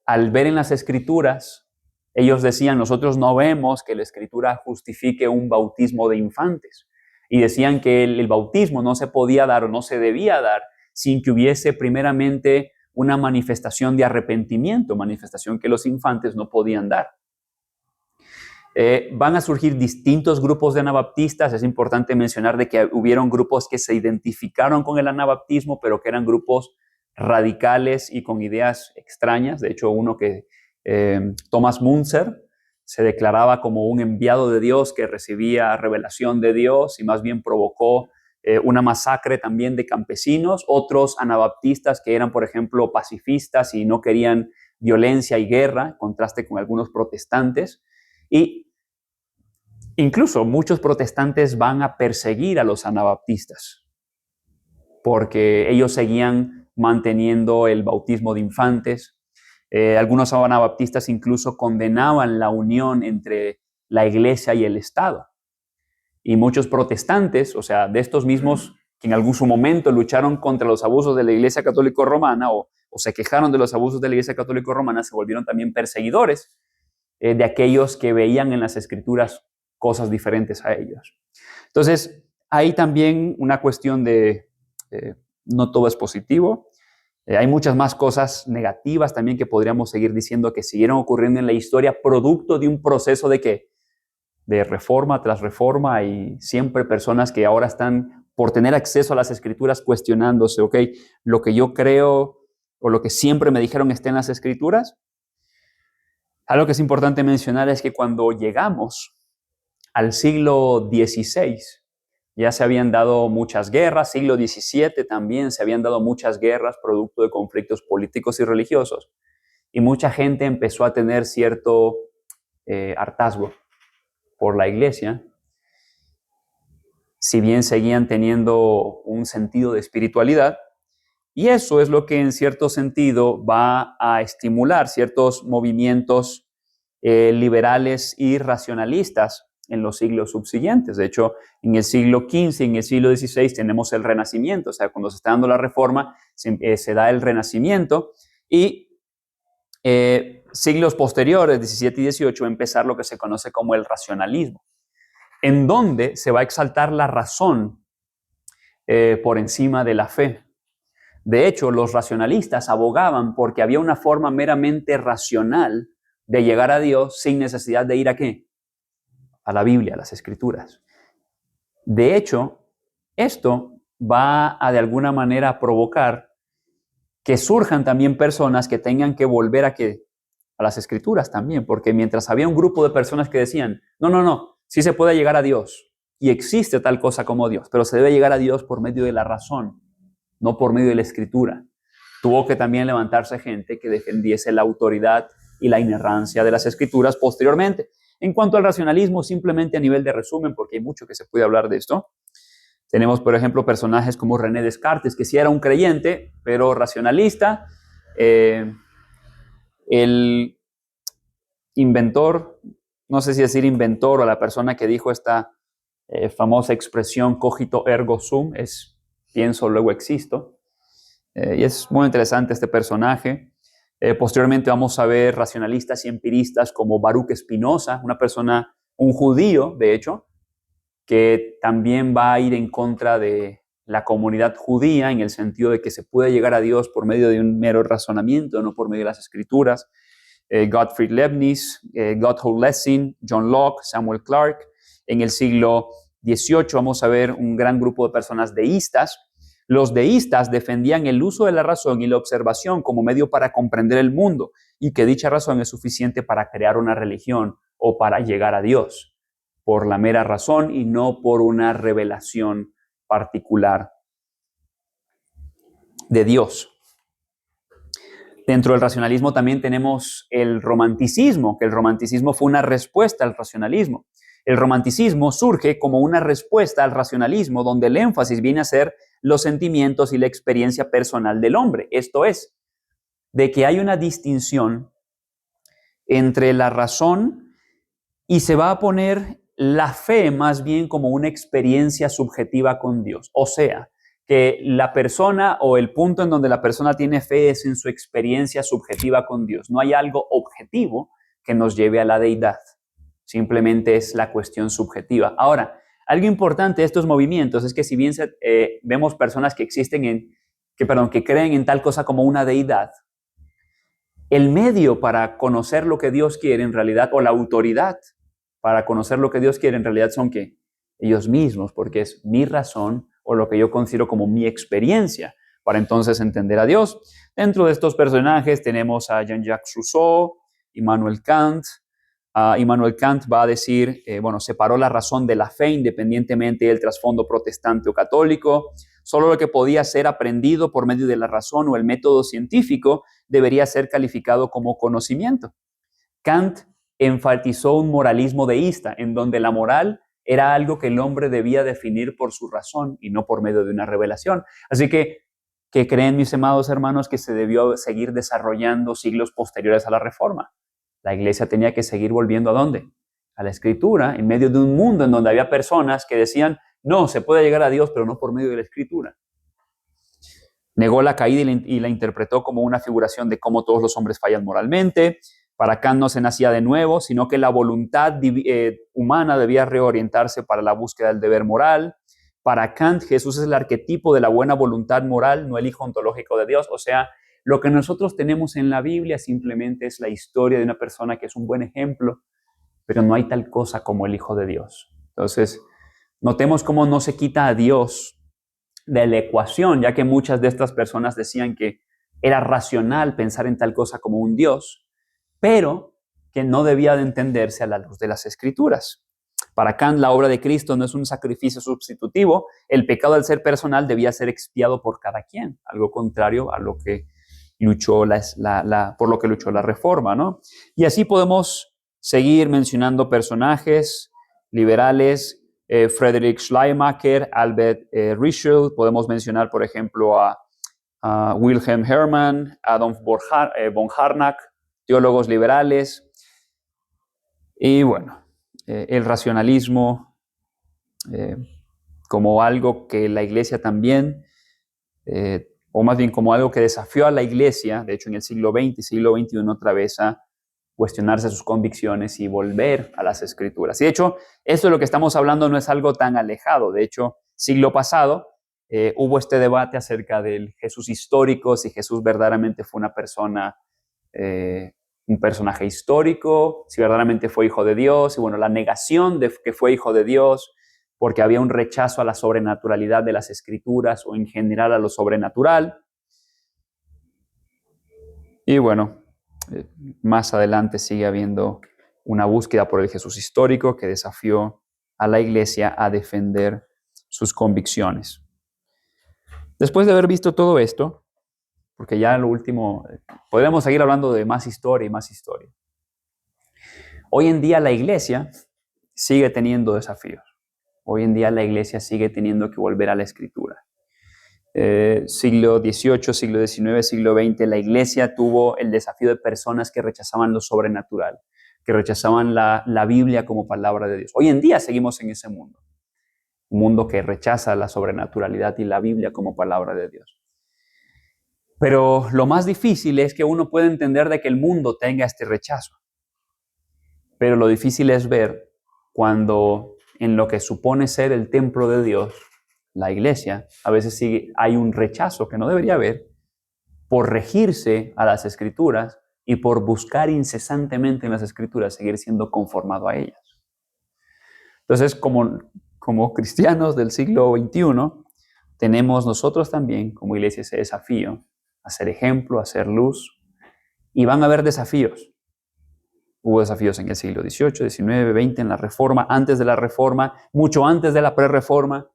al ver en las escrituras, ellos decían, nosotros no vemos que la escritura justifique un bautismo de infantes. Y decían que el bautismo no se podía dar o no se debía dar sin que hubiese primeramente una manifestación de arrepentimiento, manifestación que los infantes no podían dar. Van a surgir distintos grupos de anabaptistas. Es importante mencionar de que hubieron grupos que se identificaron con el anabaptismo, pero que eran grupos radicales y con ideas extrañas. De hecho, uno que Thomas Müntzer se declaraba como un enviado de Dios que recibía revelación de Dios y más bien provocó una masacre también de campesinos. Otros anabaptistas que eran, por ejemplo, pacifistas y no querían violencia y guerra, en contraste con algunos protestantes. Y incluso muchos protestantes van a perseguir a los anabaptistas porque ellos seguían manteniendo el bautismo de infantes. Algunos anabaptistas incluso condenaban la unión entre la iglesia y el Estado. Y muchos protestantes, o sea, de estos mismos que en algún su momento lucharon contra los abusos de la Iglesia Católica Romana o se quejaron de los abusos de la Iglesia Católica Romana, se volvieron también perseguidores de aquellos que veían en las Escrituras cosas diferentes a ellos. Entonces, hay también una cuestión de no todo es positivo. Hay muchas más cosas negativas también que podríamos seguir diciendo que siguieron ocurriendo en la historia, producto de un proceso de ¿qué? De reforma tras reforma, y siempre personas que ahora están por tener acceso a las Escrituras cuestionándose, ok, lo que yo creo o lo que siempre me dijeron está en las Escrituras. Algo que es importante mencionar es que cuando llegamos al siglo XVI, ya se habían dado muchas guerras, siglo XVII también se habían dado muchas guerras producto de conflictos políticos y religiosos, y mucha gente empezó a tener cierto hartazgo por la iglesia, si bien seguían teniendo un sentido de espiritualidad, y eso es lo que en cierto sentido va a estimular ciertos movimientos liberales y racionalistas en los siglos subsiguientes. De hecho, en el siglo XV y en el siglo XVI tenemos el Renacimiento, o sea, cuando se está dando la Reforma, se da el Renacimiento, y siglos posteriores, XVII y XVIII, va a empezar lo que se conoce como el racionalismo, en donde se va a exaltar la razón por encima de la fe. De hecho, los racionalistas abogaban porque había una forma meramente racional de llegar a Dios sin necesidad de ir ¿a qué? A la Biblia, a las Escrituras. De hecho, esto va a de alguna manera provocar que surjan también personas que tengan que volver ¿a qué? A las Escrituras también, porque mientras había un grupo de personas que decían, no, sí se puede llegar a Dios y existe tal cosa como Dios, pero se debe llegar a Dios por medio de la razón, no por medio de la Escritura. Tuvo que también levantarse gente que defendiese la autoridad y la inerrancia de las Escrituras posteriormente. En cuanto al racionalismo, simplemente a nivel de resumen, porque hay mucho que se puede hablar de esto, tenemos, por ejemplo, personajes como René Descartes, que sí era un creyente, pero racionalista. El inventor, no sé si decir inventor o la persona que dijo esta famosa expresión cogito ergo sum, es pienso, luego existo. Y es muy interesante este personaje. Posteriormente vamos a ver racionalistas y empiristas como Baruch Spinoza, una persona, un judío, de hecho, que también va a ir en contra de la comunidad judía en el sentido de que se puede llegar a Dios por medio de un mero razonamiento, no por medio de las Escrituras. Gottfried Leibniz, Gotthold Lessing, John Locke, Samuel Clarke. En el siglo XVIII vamos a ver un gran grupo de personas deístas. Los deístas defendían el uso de la razón y la observación como medio para comprender el mundo, y que dicha razón es suficiente para crear una religión o para llegar a Dios, por la mera razón y no por una revelación particular de Dios. Dentro del racionalismo también tenemos el romanticismo, que el romanticismo fue una respuesta al racionalismo. El romanticismo surge como una respuesta al racionalismo, donde el énfasis viene a ser los sentimientos y la experiencia personal del hombre. Esto es, de que hay una distinción entre la razón y se va a poner la fe más bien como una experiencia subjetiva con Dios. O sea, que la persona o el punto en donde la persona tiene fe es en su experiencia subjetiva con Dios. No hay algo objetivo que nos lleve a la deidad. Simplemente es la cuestión subjetiva. Ahora, algo importante de estos movimientos es que si bien vemos personas que que creen en tal cosa como una deidad, el medio para conocer lo que Dios quiere en realidad, o la autoridad para conocer lo que Dios quiere en realidad, son ¿qué? Ellos mismos, porque es mi razón o lo que yo considero como mi experiencia para entonces entender a Dios. Dentro de estos personajes tenemos a Jean-Jacques Rousseau, Immanuel Kant. Immanuel Kant va a decir, separó la razón de la fe independientemente del trasfondo protestante o católico. Solo lo que podía ser aprendido por medio de la razón o el método científico debería ser calificado como conocimiento. Kant enfatizó un moralismo deísta, en donde la moral era algo que el hombre debía definir por su razón y no por medio de una revelación. Así que que creen, mis amados hermanos, que se debió seguir desarrollando siglos posteriores a la Reforma. La iglesia tenía que seguir volviendo ¿a dónde? A la Escritura, en medio de un mundo en donde había personas que decían, no, se puede llegar a Dios, pero no por medio de la Escritura. Negó la caída y la interpretó como una figuración de cómo todos los hombres fallan moralmente. Para Kant no se nacía de nuevo, sino que la voluntad humana debía reorientarse para la búsqueda del deber moral. Para Kant, Jesús es el arquetipo de la buena voluntad moral, no el hijo ontológico de Dios. O sea, lo que nosotros tenemos en la Biblia simplemente es la historia de una persona que es un buen ejemplo, pero no hay tal cosa como el Hijo de Dios. Entonces, notemos cómo no se quita a Dios de la ecuación, ya que muchas de estas personas decían que era racional pensar en tal cosa como un Dios, pero que no debía de entenderse a la luz de las Escrituras. Para Kant, la obra de Cristo no es un sacrificio sustitutivo. El pecado al ser personal debía ser expiado por cada quien, algo contrario a lo que luchó por lo que luchó la Reforma, ¿no? Y así podemos seguir mencionando personajes liberales, Friedrich Schleiermacher, Albert Ritschl. Podemos mencionar, por ejemplo, a Wilhelm Hermann, Adolf von Harnack, teólogos liberales. Y bueno, el racionalismo como algo que la iglesia también, o más bien como algo que desafió a la iglesia, de hecho en el siglo XX y siglo XXI otra vez a cuestionarse sus convicciones y volver a las Escrituras. Y de hecho, eso de lo que estamos hablando no es algo tan alejado. De hecho, siglo pasado hubo este debate acerca del Jesús histórico, si Jesús verdaderamente fue una persona, un personaje histórico, si verdaderamente fue hijo de Dios, y bueno, la negación de que fue hijo de Dios, porque había un rechazo a la sobrenaturalidad de las Escrituras o en general a lo sobrenatural. Y bueno, más adelante sigue habiendo una búsqueda por el Jesús histórico que desafió a la iglesia a defender sus convicciones. Después de haber visto todo esto, porque ya lo último, podríamos seguir hablando de más historia y más historia. Hoy en día la iglesia sigue teniendo desafíos. Hoy en día la iglesia sigue teniendo que volver a la Escritura. Siglo XVIII, siglo XIX, siglo XX, la iglesia tuvo el desafío de personas que rechazaban lo sobrenatural, que rechazaban la Biblia como palabra de Dios. Hoy en día seguimos en ese mundo, un mundo que rechaza la sobrenaturalidad y la Biblia como palabra de Dios. Pero lo más difícil es que uno pueda entender de que el mundo tenga este rechazo. Pero lo difícil es ver cuando en lo que supone ser el templo de Dios, la iglesia, a veces sí hay un rechazo que no debería haber por regirse a las Escrituras y por buscar incesantemente en las Escrituras seguir siendo conformado a ellas. Entonces, como cristianos del siglo XXI, tenemos nosotros también como iglesia ese desafío, a ser ejemplo, a ser luz, y van a haber desafíos. Hubo desafíos en el siglo XVIII, XIX, XX, en la Reforma, antes de la Reforma, mucho antes de la pre-Reforma,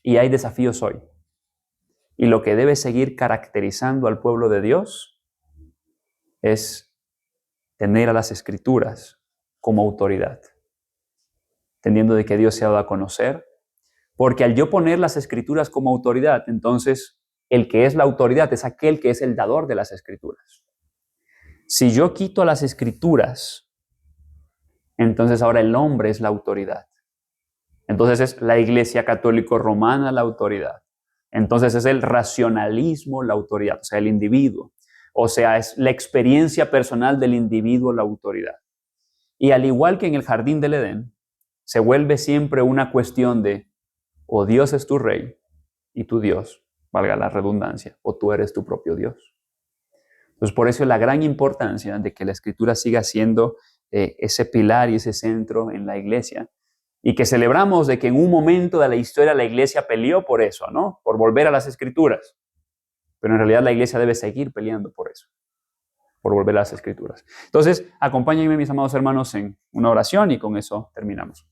y hay desafíos hoy. Y lo que debe seguir caracterizando al pueblo de Dios es tener a las Escrituras como autoridad, entendiendo de que Dios se ha dado a conocer, porque al yo poner las Escrituras como autoridad, entonces el que es la autoridad es aquel que es el dador de las Escrituras. Si yo quito las Escrituras, entonces ahora el hombre es la autoridad. Entonces es la Iglesia Católica Romana la autoridad. Entonces es el racionalismo la autoridad, o sea, el individuo. O sea, es la experiencia personal del individuo la autoridad. Y al igual que en el jardín del Edén, se vuelve siempre una cuestión de o Dios es tu rey y tu Dios, valga la redundancia, o tú eres tu propio Dios. Entonces, por eso es la gran importancia de que la Escritura siga siendo ese pilar y ese centro en la iglesia. Y que celebramos de que en un momento de la historia la iglesia peleó por eso, ¿no? Por volver a las Escrituras. Pero en realidad la iglesia debe seguir peleando por eso, por volver a las Escrituras. Entonces, acompáñenme, mis amados hermanos, en una oración y con eso terminamos.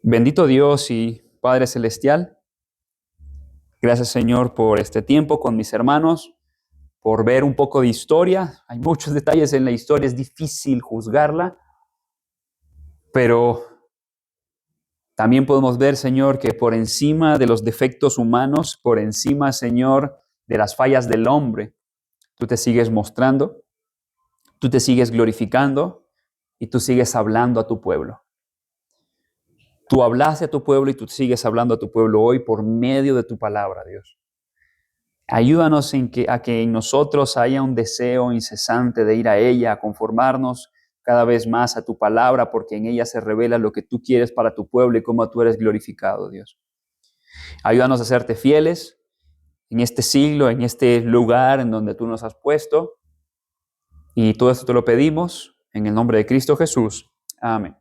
Bendito Dios y Padre Celestial, gracias, Señor, por este tiempo con mis hermanos, por ver un poco de historia. Hay muchos detalles en la historia, es difícil juzgarla, pero También podemos ver, Señor, que por encima de los defectos humanos, por encima, Señor, de las fallas del hombre, tú te sigues mostrando, tú te sigues glorificando y tú sigues hablando a tu pueblo. Tú hablaste a tu pueblo y tú sigues hablando a tu pueblo hoy por medio de tu palabra, Dios. Ayúdanos a que en nosotros haya un deseo incesante de ir a ella, a conformarnos cada vez más a tu palabra, porque en ella se revela lo que tú quieres para tu pueblo y cómo tú eres glorificado, Dios. Ayúdanos a serte fieles en este siglo, en este lugar en donde tú nos has puesto. Y todo esto te lo pedimos en el nombre de Cristo Jesús. Amén.